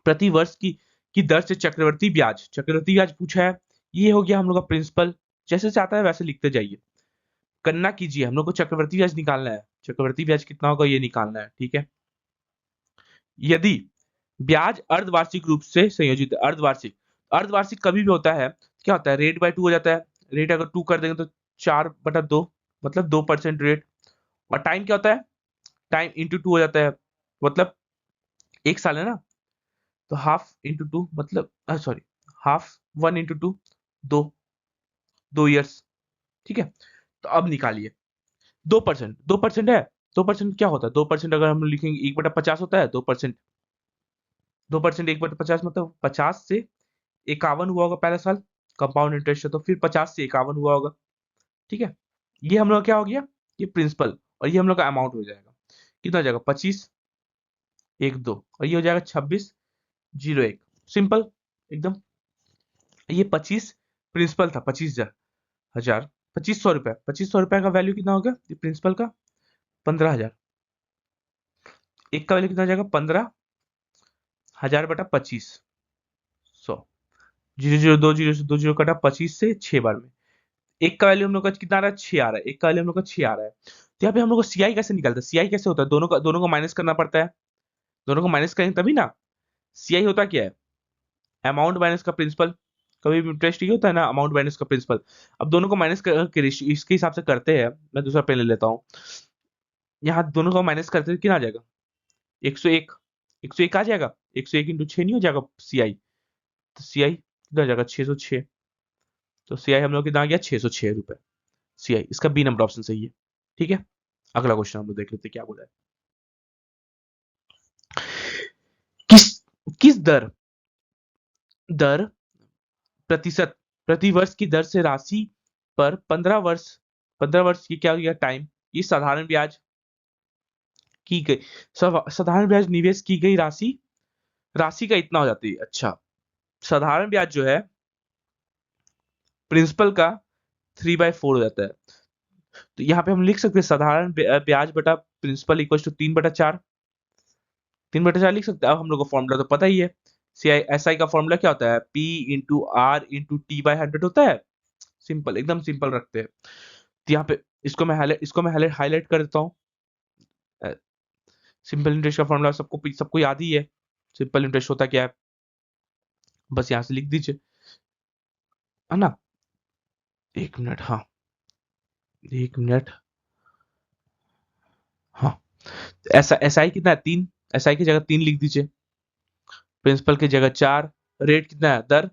प्रति वर्ष की दर से चक्रवर्ती ब्याज पूछा है। ये हो गया हम लोग का प्रिंसिपल, जैसे चाहता है वैसे लिखते जाइए, करना कीजिए, हम लोग को चक्रवर्ती ब्याज निकालना है, चक्रवर्ती ब्याज कितना होगा ये निकालना है। ठीक है, यदि ब्याज अर्धवार्षिक रूप से संयोजित है, अर्धवार्षिक, अर्धवार्षिक कभी भी होता है, क्या होता है, रेट बाय 2 हो जाता है, रेट अगर 2 कर देंगे तो 4/2, मतलब 2% रेट, और टाइम क्या होता है, टाइम इंटू 2 हो जाता है, मतलब 1 साल है ना, तो हाफ इंटू 2 मतलब, सॉरी, हाफ 1 इंटू 2, 2, 2 ईयर्स। ठीक है, तो अब निकालिए 2%, 2% है, 2% क्या होता है, 2% अगर हम लिखेंगे 1/50 होता है 2%, 2% 1/50 मतलब 50 से 51 हुआ होगा पहला साल, कंपाउंड इंटरेस्ट है, तो फिर 50 से 51 हुआ होगा। ठीक है, ये हम लोग क्या हो गया, ये प्रिंसिपल, और ये हम लोग का अमाउंट हो जाएगा, कितना हो जाएगा 25 1 2, और ये हो जाएगा 26 0 1, सिंपल एकदम। ये 25 प्रिंसिपल था, 25,000, 2500 रुपए, 2500 रुपए का वैल्यू कितना होगा ये प्रिंसिपल का, 15,000, एक का वैल्यू कितना हो जाएगा 15,000/2500, 0 0 2 0 से 2 0 कटा, 25 से 6 बार में, एक का वैल्यू हम लोग का कितना आ रहा है 6 आ रहा है, एक का वैल्यू हम लोग का 6 आ रहा है। तो यहाँ पे हम लोग को सीआई कैसे निकलता है, सीआई कैसे होता है, दोनों को माइनस करना पड़ता है, दोनों को माइनस करेंगे तभी ना। सीआई होता क्या है, अमाउंट माइनस का प्रिंसिपल, कभी भी इंटरेस्ट ही होता है ना, अमाउंट माइनस का प्रिंसिपल। अब दोनों को माइनस करके इसके हिसाब से करते हैं, मैं दूसरा पेन ले लेता हूँ, यहाँ दोनों को माइनस करते हैं कितना आ जाएगा 101, 101 आ जाएगा, 101 इंटू 6 नहीं हो जाएगा सीआई, तो सीआई कितना आ जाएगा 606, तो सी आई हम लोग कितना आ गया, 606 रुपए। सी आई, इसका बी नंबर ऑप्शन सही है। ठीक है, अगला क्वेश्चन हम लोग देख लेते हैं क्या बोला है। किस किस दर दर प्रतिशत प्रति वर्ष की दर से राशि पर 15 वर्ष की क्या हो गया टाइम, ये साधारण ब्याज की गई, साधारण ब्याज निवेश की गई राशि, राशि का इतना हो जाती है। अच्छा, साधारण ब्याज जो है प्रिंसिपल का 3/4 हो जाता है। तो यहाँ पे हम लिख सकते हैं साधारण ब्याज बटा प्रिंसिपल इक्वल टू 3/4। 3/4 लिख सकते हैं। अब हम लोग को फॉर्मूला तो पता ही है, सी आई एस आई का फॉर्मूला क्या होता है, p into r into t by 100 होता है। सिंपल, एकदम सिंपल रखते हैं। तो यहाँ पे इसको मैं हाईलाइट कर देता हूँ। सिंपल इंटरेस्ट का फॉर्मूला सबको सबको याद ही है। सिंपल इंटरेस्ट होता क्या है, बस यहाँ से लिख दीजिए, है ना। 1 मिनट, हाँ 1 मिनट, हाँ। ऐसा एस आई कितना है, 3। एस आई की जगह 3 लिख दीजिए, प्रिंसिपल की जगह 4। रेट कितना है, दर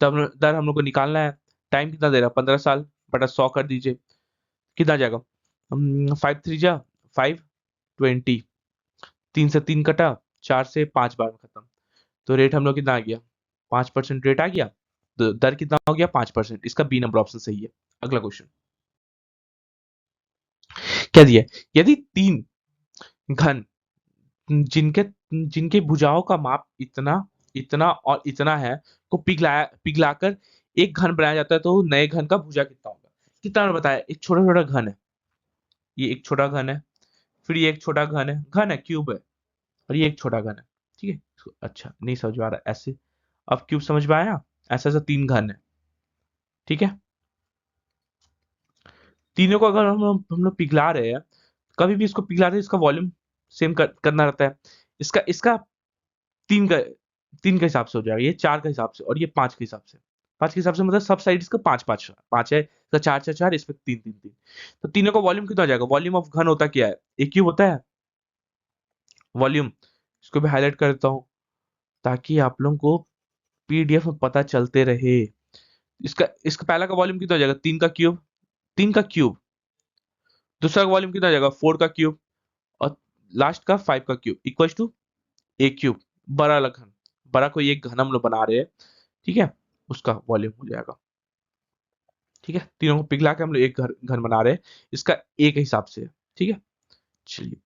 दर दर हम लोग को निकालना है। टाइम कितना दे रहा है, 15 साल बटा 100 कर दीजिए, कितना आ जाएगा, 5 3 जा 5 20। 3 से 3 कटा, 4 से 5 बार में खत्म। तो रेट हम लोग कितना आ गया, 5% रेट आ गया। तो दर कितना हो गया, 5%। इसका बी नंबर ऑप्शन सही है। अगला क्वेश्चन क्या दिया है? यदि 3 घन जिनके जिनके भुजाओं का माप इतना इतना और इतना है को पिघलाकर एक घन बनाया जाता है, तो नए घन का भुजा कितना होगा। कितना मैंने बताया, एक छोटा छोटा घन है, ये एक छोटा घन है, फिर ये एक छोटा घन है क्यूब है, और ये एक छोटा घन है। ठीक है, अच्छा नहीं समझ में आ रहा ऐसे, अब क्यूब समझ में आया। ऐसा ऐसा 3 घन है, ठीक है। तीनों को अगर हम लोग पिघला रहे हैं, कभी भी इसको पिघला रहे हैं, इसका वॉल्यूम सेम करना रहता है। इसका इसका तीन का तीन के हिसाब से हो जाएगा, ये 4 के हिसाब से, और ये 5 के हिसाब से। 5 के हिसाब से मतलब सब साइड इसका 5 5 5 है, इसका 4 4 4, इसमें 3 3 3। तो तीनों का वॉल्यूम कितना हो जाएगा, वॉल्यूम ऑफ घन होता क्या है, एक क्यूब होता है वॉल्यूम। इसको भी हाईलाइट कर देता हूँ ताकि आप लोगों को पीडीएफ में पता चलते रहे। इसका इसका पहला का वॉल्यूम कितना हो जाएगा, 3 का क्यूब, 3 का क्यूब। दूसरा का वॉल्यूम कितना हो जाएगा, 4 का क्यूब। और लास्ट का 5 का क्यूब इक्वल टू एक क्यूब। बड़ा वाला घन, बड़ा कोई एक घन हम लोग बना रहे हैं, ठीक है, उसका वॉल्यूम हो जाएगा। ठीक है, तीनों को पिघला के हम लोग एक घन बना रहे हैं, इसका एक हिसाब से है। ठीक है, चलिए,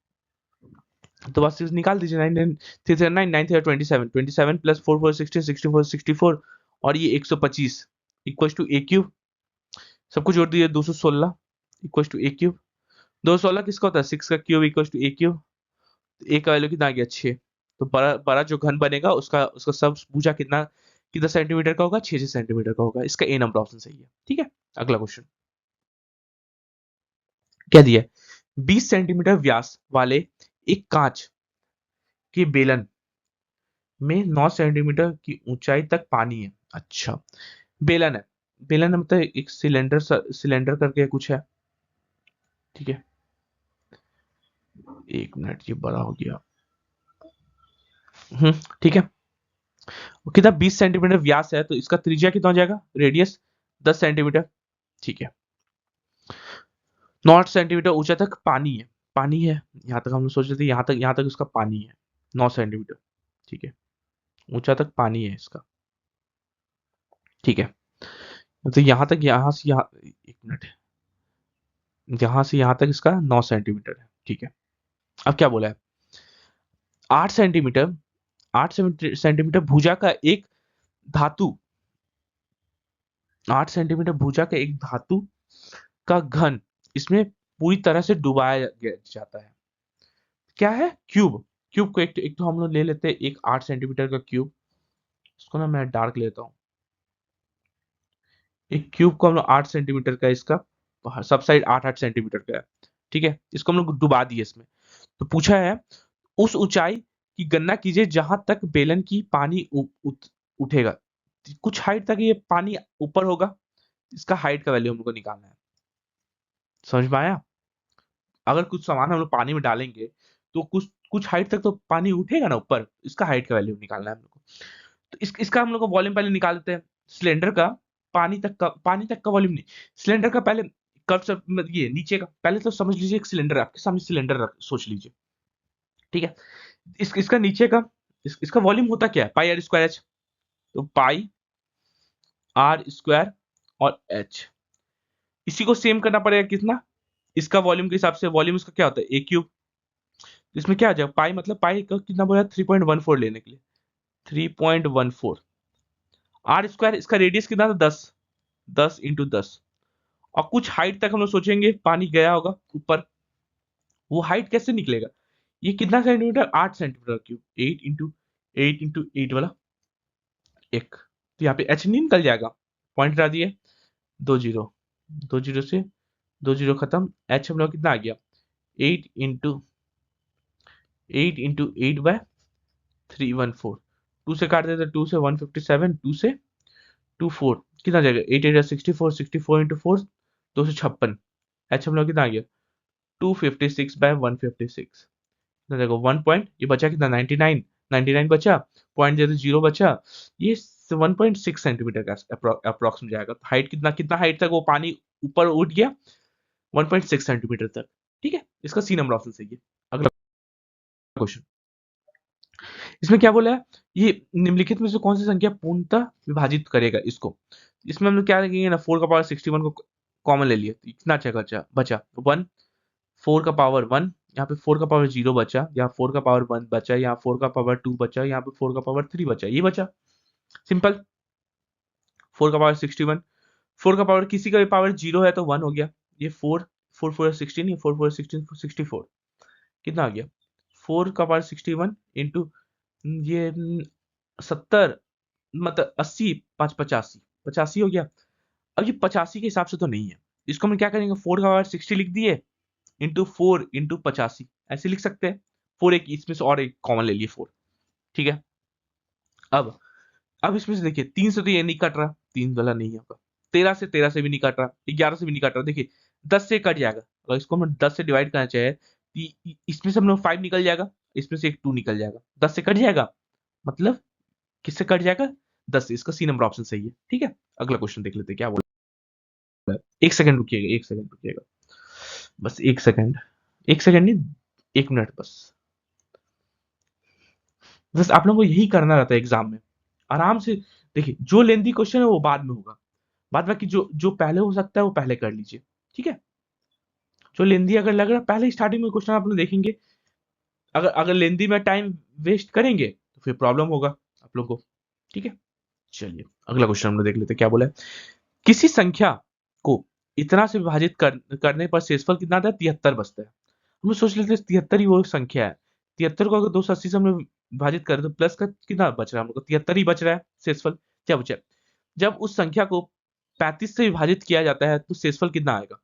तो बस इसे निकाल दीजिए। 9 9 3 9 9 27 प्लस 4 4 60 64 64 और ये 125 इक्वल टू ए क्यूब। सबको जोड़ दीजिए, 216 इक्वल टू ए क्यूब। 216 किसका होता है, 6 का cube equal to A cube. A का वैल्यू कितना आ गया, 6। तो बड़ा बड़ा जो घन बनेगा उसका उसका सब भुजा कितना कितना सेंटीमीटर का होगा, 6 6 सेंटीमीटर का होगा। इसका ए नंबर ऑप्शन सही है। ठीक है, अगला क्वेश्चन क्या दिया है, 20 सेंटीमीटर व्यास वाले एक कांच के बेलन में 9 सेंटीमीटर की ऊंचाई तक पानी है। अच्छा, बेलन है, बेलन है मतलब एक सिलेंडर सिलेंडर करके कुछ है। ठीक है, 1 मिनट, ये बड़ा हो गया। ठीक है, वो कितना 20 सेंटीमीटर व्यास है, तो इसका त्रिज्या कितना हो जाएगा, रेडियस 10 सेंटीमीटर। ठीक है, 9 सेंटीमीटर ऊंचा तक पानी है, पानी है। यहाँ तक हम लोग सोच रहे थे, यहाँ तक उसका पानी है 9 सेंटीमीटर। ठीक है, ऊंचा तक पानी है इसका। ठीक है, तो यहाँ से यहाँ, 1 मिनट, यहाँ से यहाँ तक इसका 9 सेंटीमीटर है। ठीक है, अब क्या बोला है, 8 सेंटीमीटर 8 सेंटीमीटर भुजा का एक धातु 8 सेंटीमीटर भुजा का एक धातु का घन इसमें पूरी तरह से डुबाया जाता है। क्या है, क्यूब। क्यूब को एक तो हम लोग ले लेते हैं, एक 8 सेंटीमीटर का क्यूब। इसको ना मैं डार्क लेता हूँ। एक क्यूब को हम लोग 8 सेंटीमीटर का, इसका सब साइड 8 8 सेंटीमीटर का है। ठीक है, इसको हम लोग डुबा दिए इसमें। तो पूछा है उस ऊंचाई की गणना कीजिए जहां तक बेलन की पानी उठेगा। कुछ हाइट तक ये पानी ऊपर होगा, इसका हाइट का वैल्यू हमको निकालना है। समझ में आया, अगर कुछ सामान हम लोग पानी में डालेंगे तो कुछ कुछ हाइट तक तो पानी उठेगा ना ऊपर, इसका हाइट का वैल्यू निकालना है हम लोग को। तो इसका हम लोग को वॉल्यूम पहले निकाल देते हैं। सिलेंडर का पानी तक का वॉल्यूम नहीं, सिलेंडर का पहले कर्व, ये नीचे का पहले तो समझ लीजिए, एक सिलेंडर आपके सामने सिलेंडर रख सोच लीजिए, ठीक है। इसका नीचे का इसका वॉल्यूम होता क्या है, पाई आर स्क्वायर एच। तो पाई आर स्क्वायर और एच, इसी को सेम करना पड़ेगा कितना, इसका वॉल्यूम के हिसाब से। वॉल्यूम इसका क्या होता है, ए क्यूब। इसमें क्या आ जाएगा, पाई मतलब पाई का कितना बोला, 3.14 लेने के लिए, 3.14। आर स्क्वायर, इसका रेडियस कितना था, 10, 10 × 10। और कुछ हाइट तक हम लोग सोचेंगे पानी गया होगा ऊपर, वो हाइट कैसे निकलेगा, ये कितना सेंटीमीटर, 8 सेंटीमीटर क्यूब, 8 × 8 वाला एक। तो यहाँ पे एच नहीं निकल जाएगा, पॉइंट हटा दिए, 2 जीरो, 2 जीरो से 2 जीरो खत्म, एच हम लोग कितना आ गया, 8 × 8 बाय 314। 2 से काट देते, 2 से 157, 2 से 24, कितना जाएगा, 8 8 64, 64 × 4, 256। एच हम लोग कितना आ गया, 256/156, कितना जाएगा 1 पॉइंट, ये बचा कितना, 99, 99 बचा, पॉइंट जैसे जीरो बचा, ये 1.6 सेंटीमीटर का अप्रॉक्स में जाएगा। हाइट कितना कितना हाइट तक वो पानी ऊपर उठ गया, 1.6 सेंटीमीटर तक, ठीक है। इसका सी नंबर ऑप्शन सही है। अगला क्वेश्चन, इसमें क्या बोला है, ये निम्नलिखित में से कौन सी संख्या पूर्णतः विभाजित करेगा इसको। इसमें हम लोग क्या लिखेंगे ना, 4 का पावर 61 को कॉमन ले लिए, तो कितना अच्छा बचा बचा 1, 4 का पावर 1, यहाँ पे 4 का पावर 0 बचा, यहाँ 4 का पावर 1 बचा, यहाँ 4 का पावर 2 बचा, यहाँ पे 4 का पावर 3 बचा, ये बचा सिंपल। 4 का पावर 61, 4 का पावर किसी का भी पावर 0 है तो 1 हो गया, ये 4, 4 4 16, ये 4 4 16 64, कितना आ गया, 4 का पावर 61 इंटू ये 70, मतलब 80, 5 85, 85 हो गया। अब ये 85 के हिसाब से तो नहीं है, इसको हम क्या करेंगे, 4 का पावर 60 लिख दिए, इंटू 4 × 85, ऐसे लिख सकते हैं। 4 एक इसमें से और एक कॉमन ले लिए 4, ठीक है। अब इसमें से देखिए 3 से तो ये नहीं कट रहा, 3 वाला नहीं होगा, 13 से भी नहीं कट रहा, 11 से भी नहीं कट रहा, देखिए 10 से कट जाएगा। अगर इसको हम 10 से डिवाइड करना चाहे, इसमें से हम लोग 5 निकल जाएगा, इसमें से एक 2 निकल जाएगा, 10 से कट जाएगा, मतलब किससे कट जाएगा, 10 से। इसका सी नंबर ऑप्शन सही है, ठीक है। अगला क्वेश्चन देख लेते हैं क्या बोला है। एक सेकंड रुकिएगा, एक सेकंड रुकिएगा, बस एक सेकंड, एक सेकंड नहीं, 1 मिनट बस। बस आप लोगों को यही करना रहता है एग्जाम में, आराम से। देखिए जो लेंथी क्वेश्चन है वो बाद में होगा, बाद बाकी जो जो पहले हो सकता है वो पहले कर लीजिए, ठीक है। जो लेंथी अगर लग रहा है, पहले स्टार्टिंग में क्वेश्चन आप लोग देखेंगे, अगर अगर लेंथी में टाइम वेस्ट करेंगे तो फिर प्रॉब्लम होगा आप लोग को, ठीक है। चलिए अगला क्वेश्चन हम लोग देख लेते हैं क्या बोला है। किसी संख्या को इतना से विभाजित करने पर शेषफल कितना आता है, 73 बचता है। हम लोग सोच लेते हैं 73 ही वो संख्या है, 73 को अगर 280 से हम लोग विभाजित करें तो प्लस का कितना बच रहा है, हम लोग को 73 ही बच रहा है शेषफल। क्या बचा है? जब उस संख्या को 35 से विभाजित किया जाता है तो शेषफल कितना आएगा।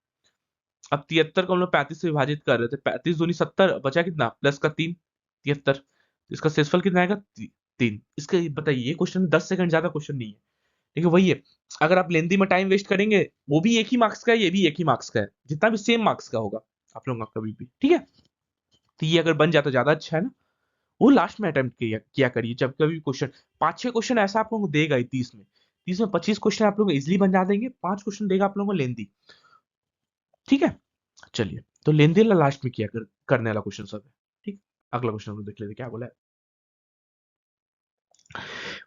अब 73 को हम लोग 35 से विभाजित कर रहे थे, 35 दूनी 70, बचा कितना, प्लस का 3, 73। इसका शेषफल कितना आएगा, 3। इसका बताइए, ये क्वेश्चन 10 सेकंड ज्यादा क्वेश्चन नहीं है, लेकिन वही है, अगर आप लेंथी में टाइम वेस्ट करेंगे, वो भी एक ही मार्क्स का है, ये भी एक ही मार्क्स का है, जितना भी सेम मार्क्स का होगा आप लोगों का कभी भी, ठीक है। तो ये अगर बन जाता तो ज्यादा अच्छा है ना। वो लास्ट में अटेम्प्ट किया करिए, जब कभी क्वेश्चन 5-6 क्वेश्चन ऐसा आप लोगों को देगा ही, 30 में 25 क्वेश्चन आप लोग इजिली बन जा देंगे, 5 क्वेश्चन देगा आप लोगों को लेंथी, ठीक है। चलिए तो लेंथी वाला लास्ट में करने वाला क्वेश्चन सब है, ठीक। अगला क्वेश्चन हम लोग देख लेते क्या बोला है।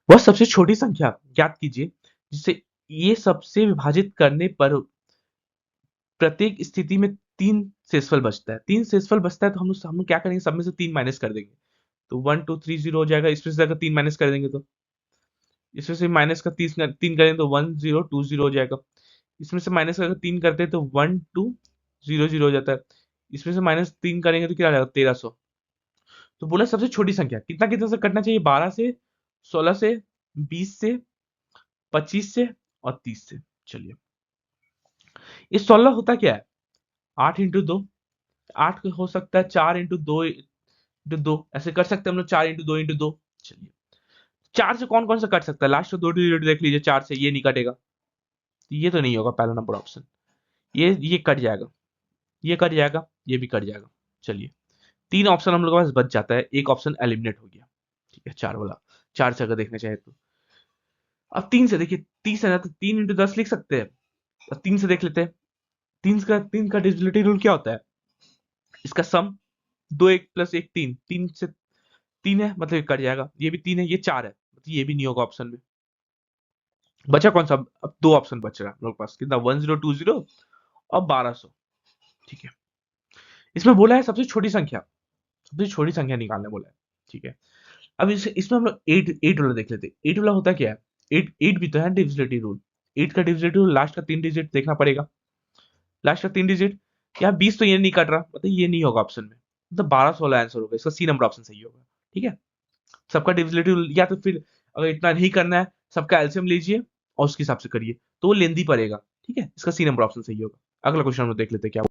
वह सबसे छोटी संख्या ज्ञात कीजिए जिसे ये सबसे विभाजित करने पर प्रत्येक स्थिति में 3 शेषफल बचता है। 3 शेषफल बचता है तो हम लोग क्या करेंगे, सब में से 3 माइनस कर देंगे, तो 1 2 3 0 हो जाएगा। इसमें से अगर 3 माइनस कर देंगे तो इसमें से माइनस का 3 करें तो 1 0 2 0 हो जाएगा। इसमें से माइनस अगर 3 करते हैं तो 1 2 0 0 हो जाता है। इसमें से -3 करेंगे तो क्या आ जाएगा, 1300। तो बोला सबसे छोटी संख्या कितना कितना से कटना चाहिए, 12 से, 16 से, 20 से, 25 से और 30 से। चलिए ये 16 होता क्या है, 8 × 2, 8 हो सकता है 4 × 2 ऐसे कर सकते हैं हम लोग, 4 × 2 × 2। चलिए 4 से कौन कौन सा कट सकता है, लास्ट 2 डिजिट देख लीजिए, 4 से ये नहीं कटेगा, ये तो नहीं होगा पहला नंबर ऑप्शन, ये कट जाएगा, ये कट जाएगा, ये भी कट जाएगा। चलिए 3 ऑप्शन हम लोग के पास बच जाता है, एक ऑप्शन एलिमिनेट हो गया, ठीक है, 4 वाला। 4 से अगर देखना चाहे तो अब 3 से देखिए, 30 है ना, तो 3 × 10 लिख सकते हैं। अब 3 से देख लेते हैं। 3 का डिविजिबिलिटी रूल क्या होता है? इसका सम 2 1 + 1 3, 3 से 3 है मतलब ये कट जाएगा, ये भी 3 है, ये 4 है मतलब ये भी नहीं होगा ऑप्शन में। बचा कौन सा? अब 2 ऑप्शन बच रहा है हम लोग के पास, कितना? 1020 और 1200। ठीक है, इसमें बोला है सबसे छोटी संख्या, सबसे छोटी संख्या निकालने बोला है। ठीक है, अब इसमें हम लोग 8 वाला देख लेते हैं। 8 वाला होता क्या है? 8 भी तो है डिविजिबिलिटी रूल। 8 का डिविजिबिलिटी रूल लास्ट का 3 डिजिट देखना पड़ेगा, लास्ट का 3 डिजिट। यहाँ 20 तो ये नहीं कट रहा, मतलब ये नहीं होगा ऑप्शन में, मतलब 1200 वाला आंसर होगा, इसका सी नंबर ऑप्शन सही होगा। ठीक है, सबका डिविजिबिलिटी रूल, या तो फिर अगर इतना नहीं करना है, सबका एलसीएम लीजिए और उसके हिसाब से करिए, तो वो लेंदी पड़ेगा। ठीक है, इसका सी नंबर ऑप्शन सही होगा। अगला क्वेश्चन हम लोग देख लेते हैं क्या,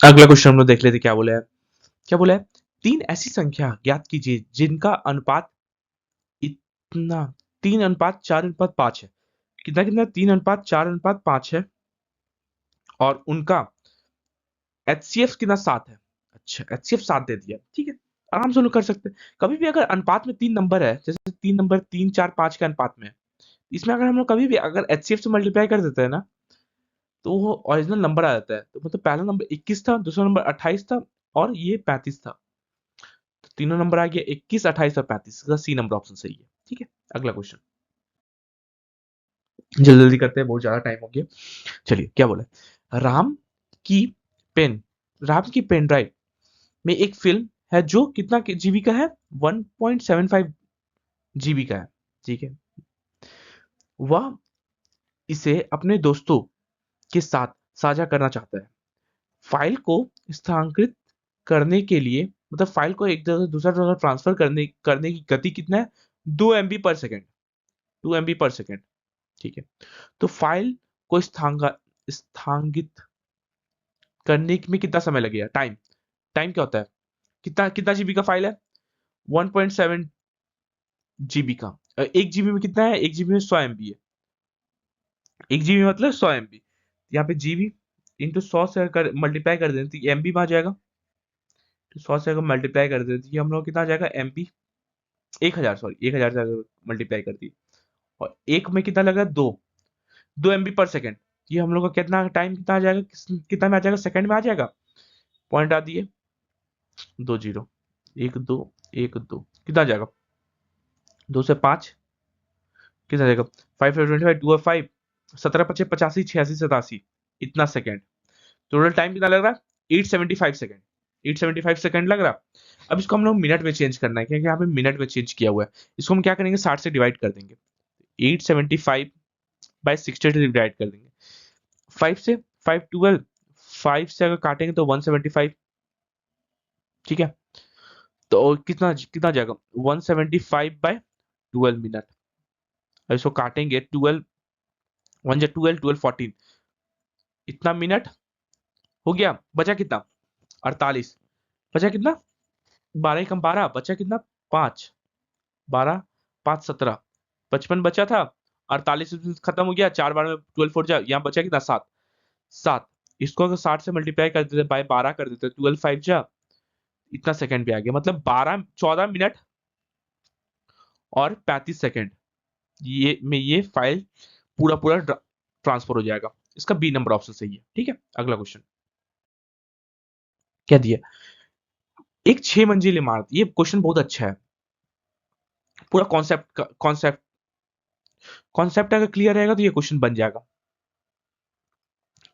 अगला क्वेश्चन हम लोग देख लेते क्या बोला है। क्या बोला है? 3 ऐसी संख्या ज्ञात कीजिए जिनका अनुपात इतना 3:4:5 है। कितना कितना? 3:4:5 है, और उनका एचसीएफ कितना? 7 है। अच्छा, एचसीएफ 7 दे दिया, ठीक है, आराम से लोग कर सकते हैं। कभी भी अगर अनुपात में 3 नंबर है, जैसे 3 नंबर 3 4 5 के अनुपात में है, इसमें अगर हम लोग कभी भी अगर एचसीएफ से मल्टीप्लाई कर देते हैं ना, तो वो ओरिजिनल नंबर आ जाता है। तो मतलब पहला नंबर 21 था, दूसरा नंबर 28 था, और ये 35 था। तो तीनों नंबर आ गया 21 28 और 35 का सी नंबर ऑप्शन सही है। ठीक है, अगला क्वेश्चन जल्दी जल्दी करते हैं, बहुत ज्यादा टाइम हो गया। चलिए, क्या बोला है? की पेन राम की पेन ड्राइव में एक फिल्म है जो कितना जीबी का है? 1.75 जीबी का है। ठीक है, वह इसे अपने दोस्तों के साथ साझा करना चाहता है। फाइल को स्थानांतरित करने के लिए, मतलब फाइल को एक जगह से दूसरा जगह ट्रांसफर करने की गति कितना है? 2 MB/सेकेंड, 2 MB/सेकेंड। ठीक है, तो फाइल को स्थानांतरित करने में कितना समय लगेगा? टाइम, टाइम क्या होता है? कितना कितना जीबी का फाइल है? 1.7 जीबी का। 1 जीबी में कितना है? 1 जीबी में 100 MB है। 1 जीबी मतलब 100 MB। यहाँ पे जीबी इंटू 100 से कर मल्टीप्लाई कर दें तो एमबी में आ जाएगा। तो 100 से अगर मल्टीप्लाई कर दें तो ये हम लोग कितना आ जाएगा? एमबी 1000, सॉरी 1000 से अगर मल्टीप्लाई कर दी, और एक में कितना लगा? 2 2 MB/सेकेंड। ये हम लोग का कितना टाइम कितना आ जाएगा? कितना में आ जाएगा? सेकंड में आ जाएगा। पॉइंट आ दिए 2 0 1 2 1 2, कितना आ जाएगा? 2 से 5 कितना आ जाएगा? 5 5 25 2 और 5 17 5 85 86 87, इतना सेकंड। टोटल टाइम कितना लग रहा है? 875 सेकंड, 875 सेकंड लग रहा। अब इसको हम लोग मिनट में चेंज करना है, क्योंकि यहाँ पे मिनट में चेंज किया हुआ है। इसको हम क्या करेंगे? 60 से डिवाइड कर देंगे। 875/60 से डिवाइड कर देंगे। 5 से 5 12, 5 से अगर काटेंगे तो 175। ठीक है, तो कितना कितना जाएगा? 175/12 मिनट। अब इसको काटेंगे 12, 1 जा 12 12 14, इतना मिनट हो गया। बचा कितना? 48। बचा कितना? 12 कम 12, बचा कितना? 5, 12 5 17, 55 बचा था। 48 खत्म हो गया, 4 बार में 12 फोर जा, यहाँ बचा कितना? 7 7। इसको अगर 60 से मल्टीप्लाई कर देते, बाय 12 कर देते, 12 5 जा, इतना सेकंड पे आ गया, मतलब 14 मिनट और 35 सेकंड ये में ये फाइल पूरा पूरा ट्रांसफर हो जाएगा। इसका बी नंबर ऑप्शन सही है। ठीक है, अगला क्वेश्चन क्या दिया? एक 6 मंजिल इमारत, ये क्वेश्चन बहुत अच्छा है। पूरा कॉन्सेप्ट अगर क्लियर रहेगा तो ये क्वेश्चन बन जाएगा।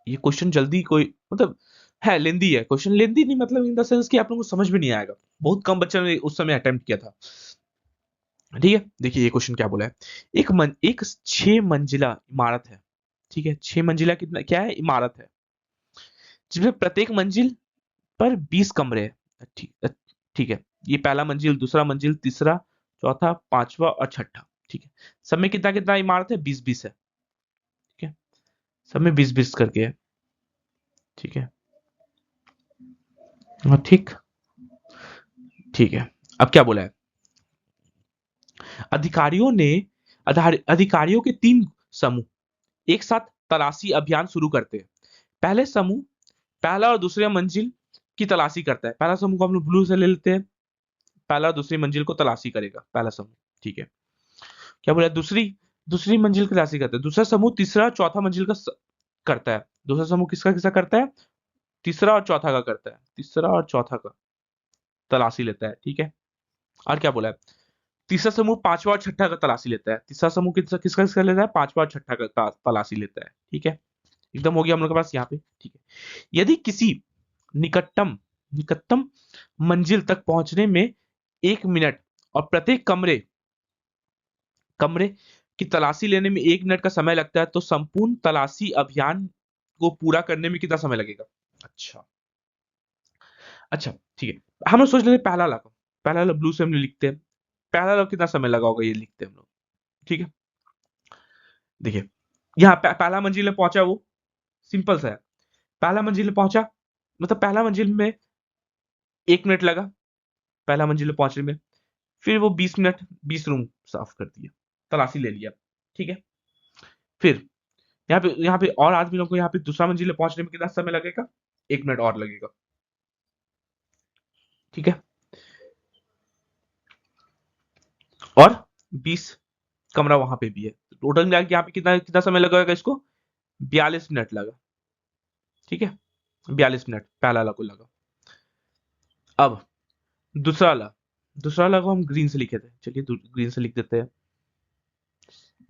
ये क्वेश्चन जल्दी कोई मतलब है, लेंदी है क्वेश्चन, लेंदी नहीं मतलब इन द सेंस कि आप लोगों को समझ में नहीं आएगा। बहुत कम बच्चों ने उस समय अटेम्प्ट किया था। ठीक है, देखिए ये क्वेश्चन क्या बोला है। एक 6 मंजिला इमारत है। ठीक है, 6 मंजिला कितना क्या है? इमारत है, जिसमें प्रत्येक मंजिल पर 20 कमरे हैं। ठीक ठीक है, ये पहला मंजिल, दूसरा मंजिल, तीसरा, चौथा, पांचवा और छठा। ठीक है, सब में कितना कितना इमारत है? 20 20 है। ठीक है, सब में 20 20 करके है। ठीक है, हाँ ठीक। ठीक है, अब क्या बोला है? अधिकारियों ने अधिकारियों के 3 समूह एक साथ तलाशी अभियान शुरू करते हैं। पहले समूह पहला और दूसरे मंजिल की तलाशी करता है। पहला समूह को हम लोग ब्लू से ले लेते हैं, पहला और दूसरी मंजिल को तलाशी करेगा पहला समूह। ठीक है, क्या बोला, दूसरी दूसरी मंजिल की तलाशी करता है। दूसरा समूह तीसरा और चौथा मंजिल का करता है। दूसरा समूह किसका किसका करता है, तीसरा और चौथा का करता है, तीसरा और चौथा का तलाशी लेता है, ठीक है। और क्या बोला है, तीसरा समूह पांचवा और छठा का तलाशी लेता है। तीसरा समूह किसका किसका किसका लेता है, पांचवा और छठा का तलाशी लेता है, ठीक है। एकदम हो गया हम लोग के पास यहाँ पे, ठीक है। यदि किसी निकटतम निकटतम मंजिल तक पहुंचने में 1 मिनट और प्रत्येक कमरे कमरे की तलाशी लेने में 1 मिनट का समय लगता है, तो संपूर्ण तलाशी अभियान को पूरा करने में कितना समय लगेगा। अच्छा, अच्छा, ठीक है। हम लोग सोच लेते हैं पहला लॉ, पहला लॉ ब्लू से हम लोग लिखते हैं। पहला लॉ कितना समय लगा होगा, ये लिखते हैं हम लोग, ठीक है। देखिए, यहाँ पहला मंजिल में पहुंचा वो, सिंपल सा है। पहला मंजिल में पहुंचा, मतलब पहला मंजिल में 1 मिनट लगा, पहला मंजिल में पहुंचने में। फिर वो 20 मिनट 20 रूम साफ कर दिया, तलाशी ले लिया, ठीक है। फिर यहाँ पे और आदमी लोग को यहाँ पे दूसरा मंजिल में पहुंचने में कितना समय लगेगा, 1 मिनट और लगेगा, ठीक है। और 20 कमरा वहां पे भी है, टोटल मिला के यहाँ पे कितना कितना समय लगेगा इसको, 42 मिनट लगा, ठीक है। 42 मिनट पहला वाला को लगा। अब दूसरा वाला, दूसरा वाला को हम ग्रीन से लिखे थे, चलिए ग्रीन से लिख देते हैं,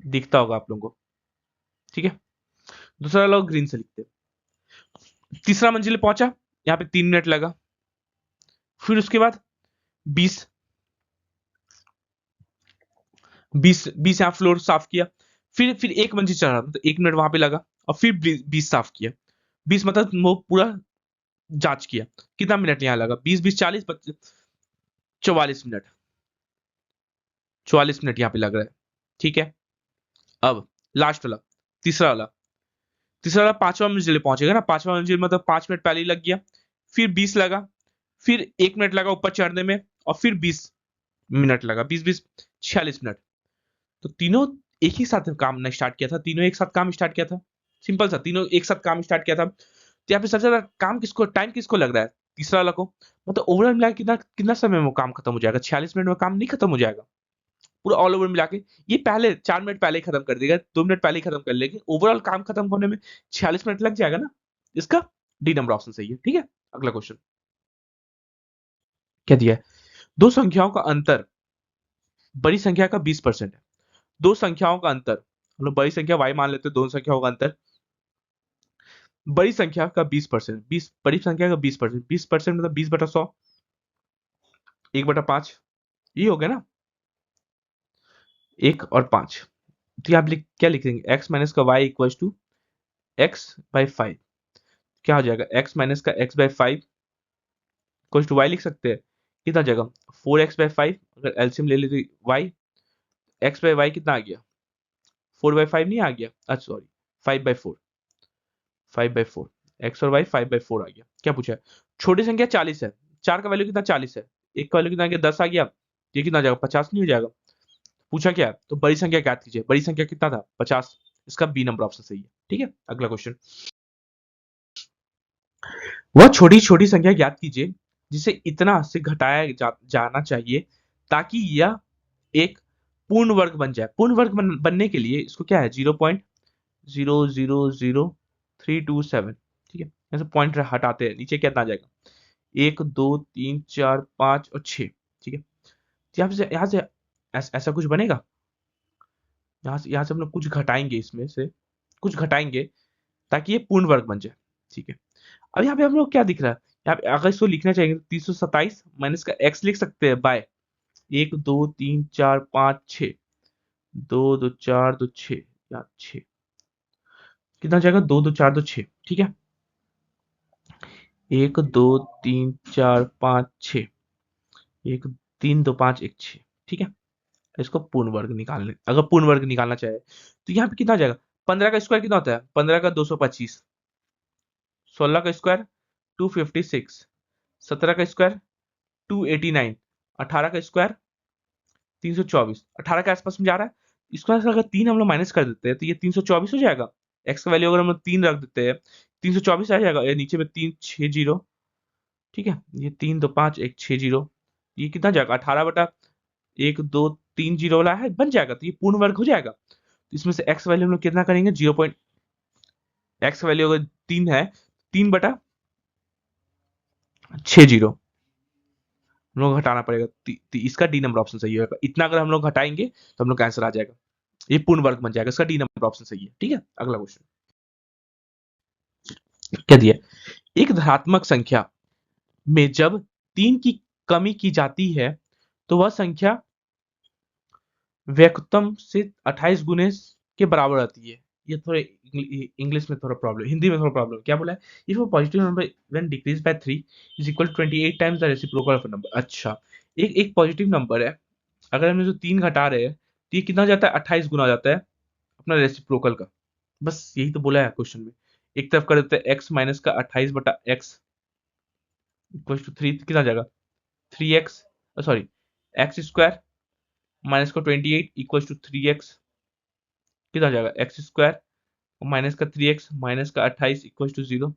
दिखता होगा आप लोगों को, ठीक है। दूसरा वाला को ग्रीन से लिखते हैं। तीसरा मंजिल पे पहुंचा, यहाँ पे 3 मिनट लगा। फिर उसके बाद 20 20 20 यहाँ फ्लोर साफ किया। फिर एक मंजिल चढ़ा, तो 1 मिनट वहां पे लगा। और फिर 20 साफ किया, 20 मतलब वो पूरा जांच किया, कितना मिनट यहाँ लगा, 20 20 40 44 मिनट, 44 मिनट यहाँ पे लग रहा है, ठीक है। अब लास्ट वाला, तीसरा वाला, तीसरा वाला पांचवा मंजिल पहुंचेगा ना, पांचवा मंजिल मतलब 5 मिनट पहले ही लग गया। फिर 20 लगा, फिर 1 मिनट लगा ऊपर चढ़ने में, और फिर 20 मिनट लगा, 20 20 46 मिनट। तो तीनों एक ही साथ काम नहीं स्टार्ट किया था, तीनों एक साथ काम स्टार्ट किया था, सिंपल सा, तीनों एक साथ काम स्टार्ट किया था। तो यहाँ पे सबसे ज्यादा काम किसको, टाइम किसको लग रहा है, तीसरा वाला को। मतलब ओवरऑल मिला के कितना कितना समय में वो काम खत्म हो जाएगा, 46 मिनट में काम नहीं खत्म हो जाएगा पूरा ऑल ओवर मिला के। ये पहले 4 मिनट पहले ही खत्म कर देगा, 2 मिनट पहले ही खत्म कर लेगी, ओवरऑल काम खत्म होने में 46 मिनट लग जाएगा ना। इसका डी नंबर ऑप्शन सही है, ठीक है। अगला क्वेश्चन क्या दिया है, दो संख्याओं का अंतर बड़ी संख्या का 20% है। दो संख्याओं का अंतर, हम लोग बड़ी संख्या y मान लेते हैं, दोनों संख्याओं का अंतर बड़ी संख्या का 20%, 20 बड़ी संख्या का 20%, 20% मतलब 20/100, 1/5, ये हो गया ना, 1 और 5। तो आप क्या लिखेंगे, x माइनस का y इक्वल टू x/5, क्या हो जाएगा, x माइनस का x/5 इक्वल टू y लिख सकते हैं, कितना जाएगा 4x/5, अगर एलसीएम ले लेते y, x/y कितना आ गया, 4/5 नहीं आ गया, अच्छा सॉरी 5/4, 5/4, एक्स और वाई 5/4 आ गया। क्या पूछा है, छोटी संख्या 40 है, 4 का वैल्यू कितना 40 है, एक का वैल्यू कितना आ गया 10 आ गया, ये कितना आ जाएगा 50 नहीं हो जाएगा। पूछा क्या है, तो बड़ी संख्या ज्ञात कीजिए, बड़ी संख्या कितना था 50, इसका बी नंबर ऑप्शन सही है, ठीक है। अगला क्वेश्चन, वह छोटी छोटी संख्या ज्ञात कीजिए जिसे इतना से घटाया जाना चाहिए ताकि यह एक पूर्ण वर्ग बन जाए। पूर्ण वर्ग बनने के लिए इसको क्या है, 0.000327, ठीक है। ऐसे पॉइंट हटाते हैं, नीचे कितना आ जाएगा, 1 2 3 4 5 और 6, ठीक है। तो यहाँ से ऐसा कुछ बनेगा, यहाँ से हम लोग कुछ घटाएंगे, इसमें से कुछ घटाएंगे ताकि ये पूर्ण वर्ग बन जाए, ठीक है। अब यहाँ पे हम लोग क्या दिख रहा है, यहाँ पे अगर इसको लिखना चाहिए तो 327 माइनस का x लिख सकते हैं बाय 1 2 3 4 5 6, 2 2 4 2 6 या 6, कितना जाएगा 2 2 4 2 6, ठीक है। 1 2 3 4 5 6, 1 3 2 5 1 6, ठीक है। इसको पूर्ण वर्ग निकालने, अगर पूर्ण वर्ग निकालना चाहे तो यहाँ पे कितना आ जाएगा, 15 का स्क्वायर कितना होता है, 15 का 225, 16 का स्क्वायर 256, 17 का स्क्वायर 289, 18 का स्क्वायर 324, 18 के आसपास में जा रहा है। इसको अगर 3 हम लोग माइनस कर देते हैं तो ये 324 हो जाएगा। एक्स का वैल्यू अगर हम लोग 3 रख देते हैं 324 आ जाएगा, ये नीचे में 360, ठीक है। ये 3 2 5 1 6 0, ये कितना जाएगा 18/1 2 3 जीरो वाला है, बन जाएगा, तो ये पूर्ण वर्ग हो जाएगा। तो इसमें से x वैल्यू हम लोग कितना करेंगे, x वैल्यू अगर 3 है, 3/6 जीरो हम लोग घटाना पड़ेगा, इसका डी नंबर ऑप्शन सही होगा। इतना अगर हम लोग घटाएंगे तो हम लोग का आंसर आ जाएगा, ये पूर्ण वर्ग बन जाएगा, इसका डी नंबर ऑप्शन सही है। ठीक है, अगला क्वेश्चन क्या दिया, एक धनात्मक संख्या में जब 3 की कमी की जाती है तो वह संख्या व्यक्तम से 28 गुने के बराबर आती है। ये थोड़े इंग्लिश में थोड़ा प्रॉब्लम, हिंदी में थोड़ा प्रॉब्लम, क्या बोला है, if a positive number when decrease by 3 is equal to 28 times the reciprocal of a number. अच्छा, एक एक पॉजिटिव नंबर है, अगर हम जो 3 घटा रहे हैं तो ये कितना हो जाता है, 28 गुना हो जाता है अपना रेसिप्रोकल का। बस यही तो बोला है क्वेश्चन में, एक तरफ कर देते हैं x माइनस का 28 बटा x इक्वल टू 3, कितना आ जाएगा 3x, sorry x square minus का 28 इक्वल टू 3x, कितना आ जाएगा एक्स स्क्वायर माइनस का 3x माइनस का 28 इक्वल टू 0,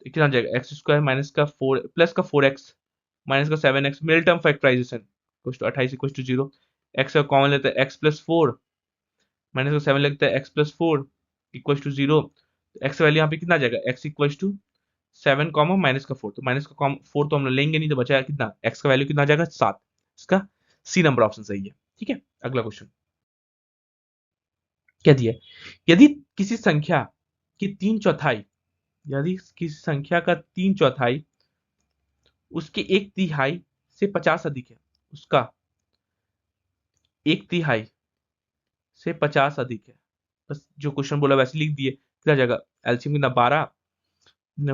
कितना आ जाएगा एक्स स्क्वायर माइनस का 4 प्लस का 4x माइनस का 7x, middle term factorization equal to 28 equal to 0, x का कॉमन लेते हैं x प्लस 4 माइनस का 7 लगता है x plus 4 equal to 0, x value यहाँ पे कितना आ जाएगा x equal to 7 comma minus का 4, तो माइनस का 4 तो हम लोग लेंगे नहीं, तो बचा कितना, x का वैल्यू कितना आ जाएगा 7, इसका सी नंबर ऑप्शन सही है। ठीक है, अगला क्वेश्चन क्या दिया, यदि किसी संख्या की 3/4, यदि किसी संख्या का 3/4 उसके 1/3 से 50 अधिक है, उसका 1/3 से 50 अधिक है, बस जो क्वेश्चन बोला वैसे लिख दिए, कितना जाएगा एलसीएम कितना 12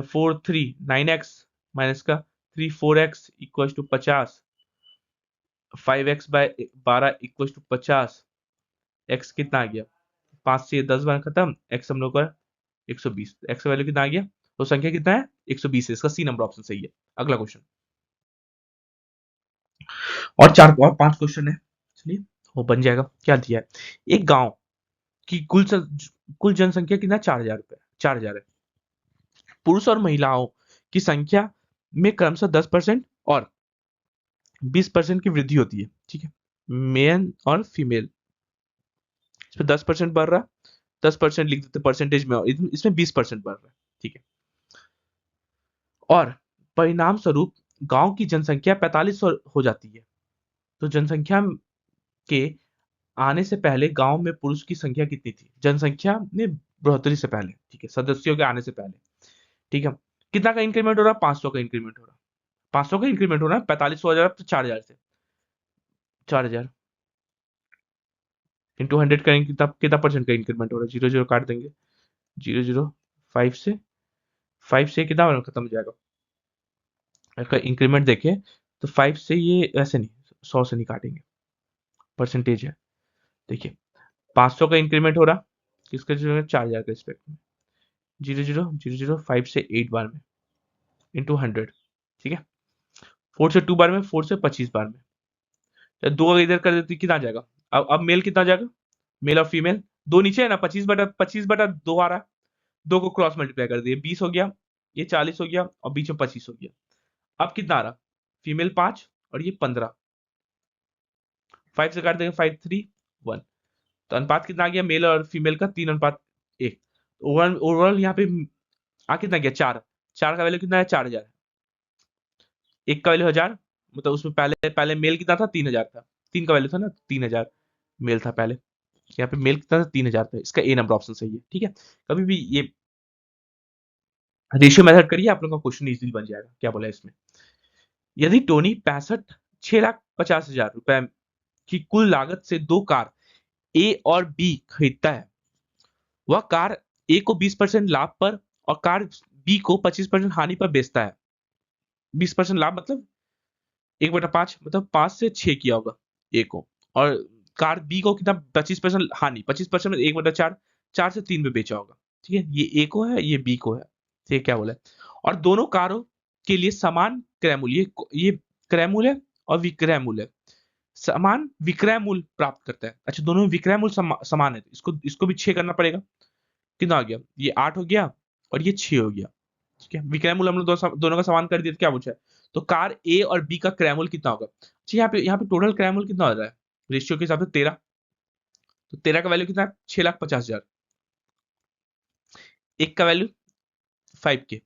4 3 9x माइनस का 3 4x equal to 50, 5x by 12 equal to 50, x कितना आ गया 5 से 10 बार खत्म, x हम लोग का 120, x का वैल्यू कितना आ गया, तो संख्या कितना है 120 है, इसका सी नंबर ऑप्शन सही है। अगला क्वेश्चन और 5 क्वेश्चन है, चलिए वो बन जाएगा। क्या दिया है, एक गांव की कुल जनसंख्या कितना 4,000 है, पुरुष और महिलाओं की संख्या में क्रमशः 10% और 20% की वृद्धि होती है। ठीक है, मेन और फीमेल, इसमें 10% बढ़ रहा है, 10% लिख देते परसेंटेज में, और इसमें 20% बढ़ रहा है। ठीक है, और परिणाम स्वरूप गांव की जनसंख्या 4500 हो जाती है। तो जनसंख्या के आने से पहले गांव में पुरुष की संख्या कितनी थी, जनसंख्या में बढ़ोतरी से पहले, ठीक है, सदस्यों के आने से पहले। ठीक है, कितना का इंक्रीमेंट हो रहा है, 500 का इंक्रीमेंट हो रहा है, 500 का इंक्रीमेंट हो रहा है, 4500 हो जा रहा है, तो 4000 से 4000 इंटू 100 करेंगे, कितना कितना परसेंट का इंक्रीमेंट हो रहा है, 0 0 काट देंगे, 0 0 5 से कितना खत्म हो जाएगा, इसका इंक्रीमेंट देखें तो 5 से ये ऐसे नहीं, 100 से नहीं काटेंगे, परसेंटेज है। देखिए 500 का इंक्रीमेंट हो रहा, किसके 4000 के रिस्पेक्ट में, 0 0 0 0 5 से 8 बार में इंटू 100, ठीक है, 4 से 2 बार में, 4 से 25 बार में, तो 2 इधर कर देते कितना आ जाएगा, अब मेल कितना आ जाएगा, मेल और फीमेल दो नीचे है ना, 25/2 आ रहा है, 2 को क्रॉस मल्टीप्लाई कर दिए 20 हो गया, ये 40 हो गया और बीच में 25 हो गया। अब कितना आ रहा, फीमेल 5 और ये 15, 5 से काट देंगे 5 3 1, तो अनुपात कितना आ गया मेल और फीमेल का 3:1। ओवरऑल यहाँ पे आ कितना गया 4, 4 का वैल्यू कितना है 4000, एक का वैल्यू 1000, मतलब उसमें पहले पहले मेल कितना था 3000 था, 3 का वैल्यू था ना 3000 मेल था पहले, यहाँ पे मेल कितना था 3000 था, इसका ए नंबर ऑप्शन सही है। ठीक है, कभी भी ये रेशियो मेथड करिए, आप लोगों का क्वेश्चन इजीली बन जाएगा। क्या बोला है इसमें, यदि टोनी 6,50,000 रुपए की कुल लागत से 2 कार ए और बी खरीदता है, वह कार ए को 20% लाभ पर और कार बी को 25% हानि पर बेचता है। 20% लाभ मतलब 1/5, मतलब 5 से 6 किया होगा ए को, और कार बी को कितना 25% हानि, 25% में 1/4, 4 से 3 में बेचा होगा। ठीक है, ये ए को है, ये बी को है, ठीक है, क्या बोला है, और दोनों कारों के लिए समान क्रय मूल्य, ये क्रय मूल्य है और विक्रय मूल्य है, समान विक्रय मूल्य प्राप्त करता है। अच्छा, दोनों में विक्रय मूल्य समान है, इसको इसको भी 6 करना पड़ेगा, कितना आ गया, ये 8 हो गया और ये 6 हो गया। ठीक है, विक्रय मूल्य हम लोग दोनों का समान कर दिया, तो क्या पूछा है, तो कार ए और बी का क्रय मूल्य कितना होगा। अच्छा, यहाँ पे टोटल क्रय मूल्य कितना हो रहा है, रेशियो के हिसाब से 13, तो 13 का वैल्यू कितना है 6,50,000, एक का वैल्यू 5K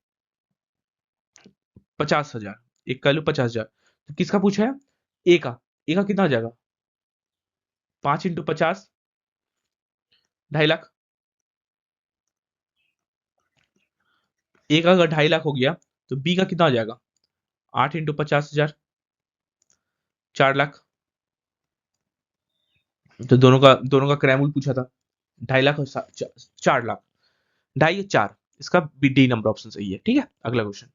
50,000, एक का वैल्यू 50,000, तो किसका पूछा है ए का कितना हो जाएगा 5 × 50 2.5 लाख, ए का अगर 2.5 लाख हो गया तो बी का कितना हो जाएगा 8 × 50,000 4 लाख, तो दोनों का क्रैमूल पूछा था 2.5 लाख और 4 लाख, 2.5 या 4, इसका बी डी नंबर ऑप्शन सही है। ठीक है, अगला क्वेश्चन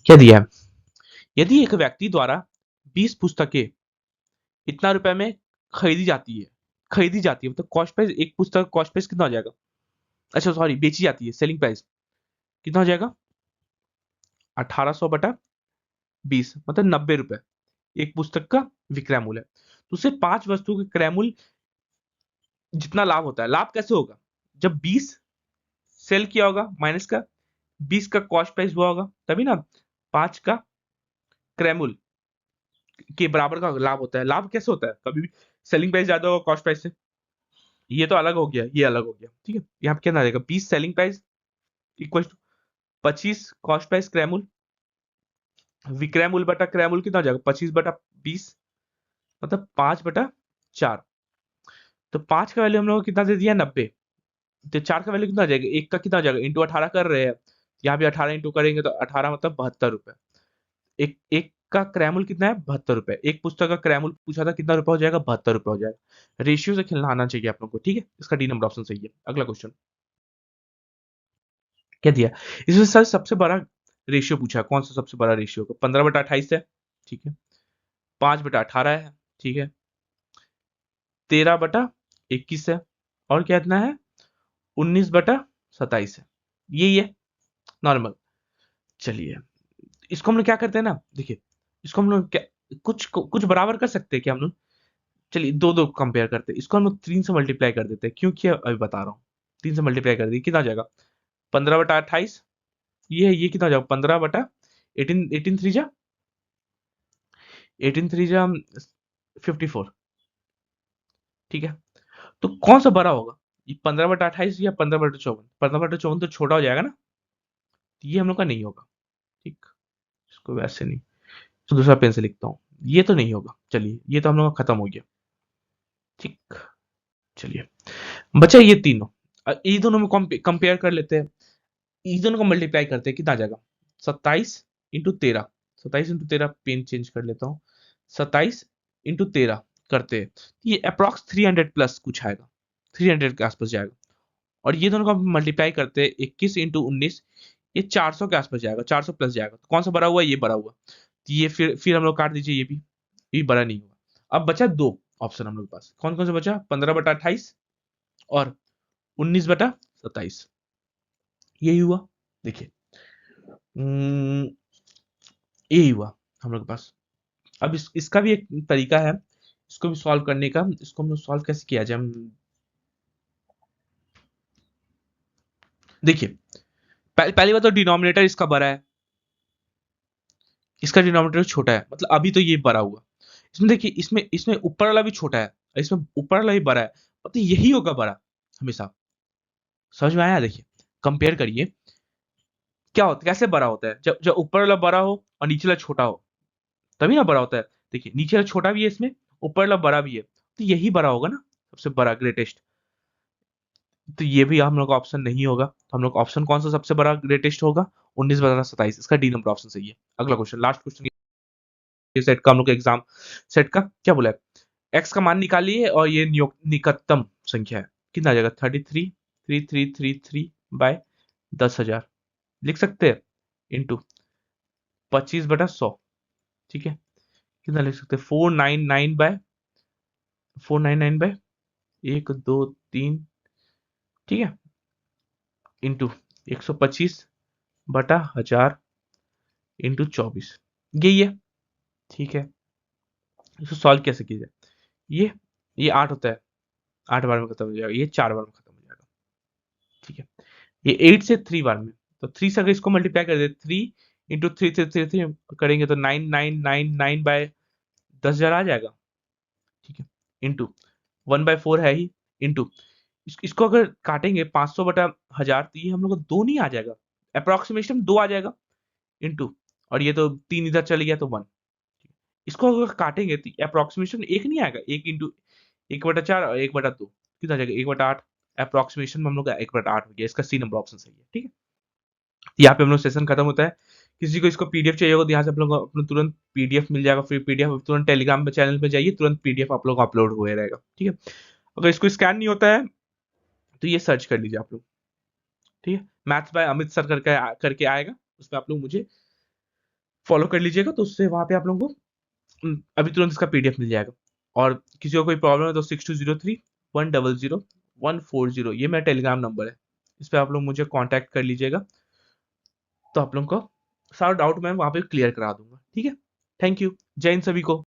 क्या दिया है, यदि एक व्यक्ति द्वारा 20 पुस्तकें इतना रुपए में खरीदी जाती है मतलब कॉस्ट प्राइस, एक पुस्तक कॉस्ट प्राइस कितना हो जाएगा, अच्छा सॉरी बेची जाती है सेलिंग प्राइस कितना हो जाएगा 1800/20 मतलब 90 रुपए एक पुस्तक का विक्रय मूल्य है, तो उसे 5 वस्तुओं के क्रय मूल्य जितना लाभ होता है, लाभ कैसे होगा जब 20 सेल किया होगा माइनस का 20 का कॉस्ट प्राइस हुआ होगा तभी ना 5 का क्रय मूल्य के बराबर का लाभ होता है। लाभ कैसे होता है, कभी भी सेलिंग प्राइस ज्यादा होगा कॉस्ट प्राइस से, ये तो अलग हो गया, ये अलग हो गया। ठीक है, यहाँ पे क्या रहेगा 20 selling price equal to 25 cost price क्रय मूल्य, विक्रय मूल्य बटा क्रय मूल्य कितना हो जाएगा 25/20 मतलब 5/4, तो 5 का वैल्यू हम लोग को कितना दे दिया 90, तो 4 का वैल्यू कितना आ जाएगा, एक का कितना आ जाएगा इंटू 18 कर रहे हैं, यहाँ भी 18 इंटू करेंगे तो 18 मतलब 72 रुपए, एक एक का क्रैमुल कितना है 72 रुपए, एक पुस्तक का क्रैमुल पूछा था कितना रुपए हो जाएगा 72 रुपए हो जाएगा। रेशियो से खेलना आना चाहिए आप लोग को। ठीक है, इसका डी नंबर ऑप्शन सही है। अगला क्वेश्चन क्या दिया, इसमें सर सबसे बड़ा रेशियो पूछा, कौन सा सबसे बड़ा रेशियो होगा 15/28 है, ठीक है 5/18 है, ठीक है 13/21 है, और क्या इतना है 19/27 है, यही है नॉर्मल। चलिए इसको हम लोग क्या करते हैं ना, देखिए इसको हम लोग क्या कुछ कुछ बराबर कर सकते हैं क्या हम लोग, चलिए दो दो कंपेयर करते हैं, इसको हम लोग 3 से मल्टीप्लाई कर देते हैं, क्योंकि अभी बता रहा हूँ 3 से मल्टीप्लाई कर दी कितना हो जाएगा 15/28, ये कितना हो जाएगा 15/18, 18 3 जा 54, ठीक है तो कौन सा बड़ा होगा ये 15/28 या 15/54, 15/54 तो छोटा हो जाएगा ना, तो ये हम लोग का नहीं होगा। ठीक, इसको वैसे नहीं, तो दूसरा पेन से लिखता हूँ, ये तो नहीं होगा, चलिए ये तो हम लोग का खत्म हो गया। ठीक, चलिए बचा ये तीनों, ये दोनों में कंपेयर कर लेते हैं, ये दोनों को मल्टीप्लाई करते हैं कितना आ जाएगा 27 × 13, 27 × 13 पेन चेंज कर लेता हूँ, 27 × 13 करते हैं ये अप्रॉक्स 300 प्लस कुछ आएगा, 300 के आसपास जाएगा, और ये दोनों को मल्टीप्लाई करते हैं 21 × 19 ये 400 के आसपास जाएगा, 400 प्लस जाएगा, तो कौन सा बड़ा हुआ ये बड़ा हुआ, तो ये फिर हम लोग काट दीजिए, ये भी बड़ा नहीं हुआ। अब बचा दो ऑप्शन हम लोग के पास, कौन कौन सा बचा 15/28 और 19/27, यही हुआ। देखिए यही हुआ हम लोग के पास। अब इसका भी एक तरीका है इसको भी सॉल्व करने का, इसको हम लोग सॉल्व कैसे किया जाए, हम देखिए पहली बात तो डिनोमिनेटर इसका बड़ा है, इसका डिनोमिनेटर छोटा है, मतलब अभी तो ये बड़ा हुआ, इसमें देखिए इसमें इसमें ऊपर वाला भी छोटा है, इसमें ऊपर वाला भी बड़ा है, मतलब यही होगा बड़ा हमेशा। समझ में आया, देखिए कंपेयर करिए क्या होता है, कैसे बड़ा होता है, जब जब ऊपर वाला बड़ा हो और नीचे वाला छोटा हो तभी ना बड़ा होता है। देखिए नीचे वाला छोटा भी है इसमें, ऊपर वाला बड़ा भी है, तो यही बड़ा होगा ना सबसे बड़ा ग्रेटेस्ट, तो ये भी हम लोग का ऑप्शन नहीं होगा, तो हम लोग ऑप्शन कौन सा सबसे बड़ा ग्रेटेस्ट होगा 19/27, इसका डी नंबर ऑप्शन सही है। अगला क्वेश्चन लास्ट क्वेश्चन ये सेट का हम लोग एग्जाम सेट का क्या बोला है, एक्स का मान निकालिए और ये निकटतम संख्या है कितना आ जाएगा 33,3333/10,000 लिख सकते हैं इंटू 25/100, ठीक है कितना लिख सकते हैं 499/1, ठीक है इंटू 125/1000 इंटू 24, यही है। ठीक है, इसको सॉल्व कैसे किया जाए, ये ये 8 होता है, 8 बार में खत्म हो जाएगा, ये 4 बार में खत्म हो जाएगा, ठीक है ये 8 से 3 बार में, तो 3 से अगर इसको मल्टीप्लाई कर दे 3 × 3 करेंगे तो 9999/10,000 आ जाएगा, ठीक है, इंटू 1/4 है ही, इंटू इसको अगर काटेंगे 500/1000 तो ये हम लोग को 2 नहीं आ जाएगा, अप्रोक्सीमेशन 2 आ जाएगा, इंटू और ये तो 3 इधर चल गया तो 1। इसको अगर काटेंगे तो अप्रोक्सीमेशन 1 नहीं आएगा, 1 इंटू 1/4 और 1/2 कितना आ जाएगा, 1/8। अप्रोक्सीमेशन में हम लोग का 1/8 हो गया, इसका सी नंबर ऑप्शन सही है। ठीक है, यहाँ पे हम लोग सेशन खत्म होता है। किसी को इसको पीडीएफ चाहिए होगा तो यहाँ से आप लोग को अपना तुरंत पीडीएफ मिल जाएगा, फिर पीडीएफ तुरंत टेलीग्राम पे चैनल पे जाइए, तुरंत पीडीएफ आप लोग अपलोड हुए रहेगा। ठीक है, अगर इसको स्कैन नहीं होता है तो ये सर्च कर लीजिए आप लोग। ठीक है, मैथ्स बाय अमित सर करके आएगा, उसमें आप लोग मुझे फॉलो कर लीजिएगा, तो उससे वहां पे आप लोगों को अभी तुरंत इसका पीडीएफ मिल जाएगा। और किसी को कोई प्रॉब्लम है तो 6203 100 140 ये मेरा टेलीग्राम नंबर है, इस पर आप लोग मुझे कांटेक्ट कर लीजिएगा, तो आप लोगों को सारा डाउट मैं वहां पे क्लियर करा दूंगा। ठीक है, थैंक यू, जय हिंद सभी को।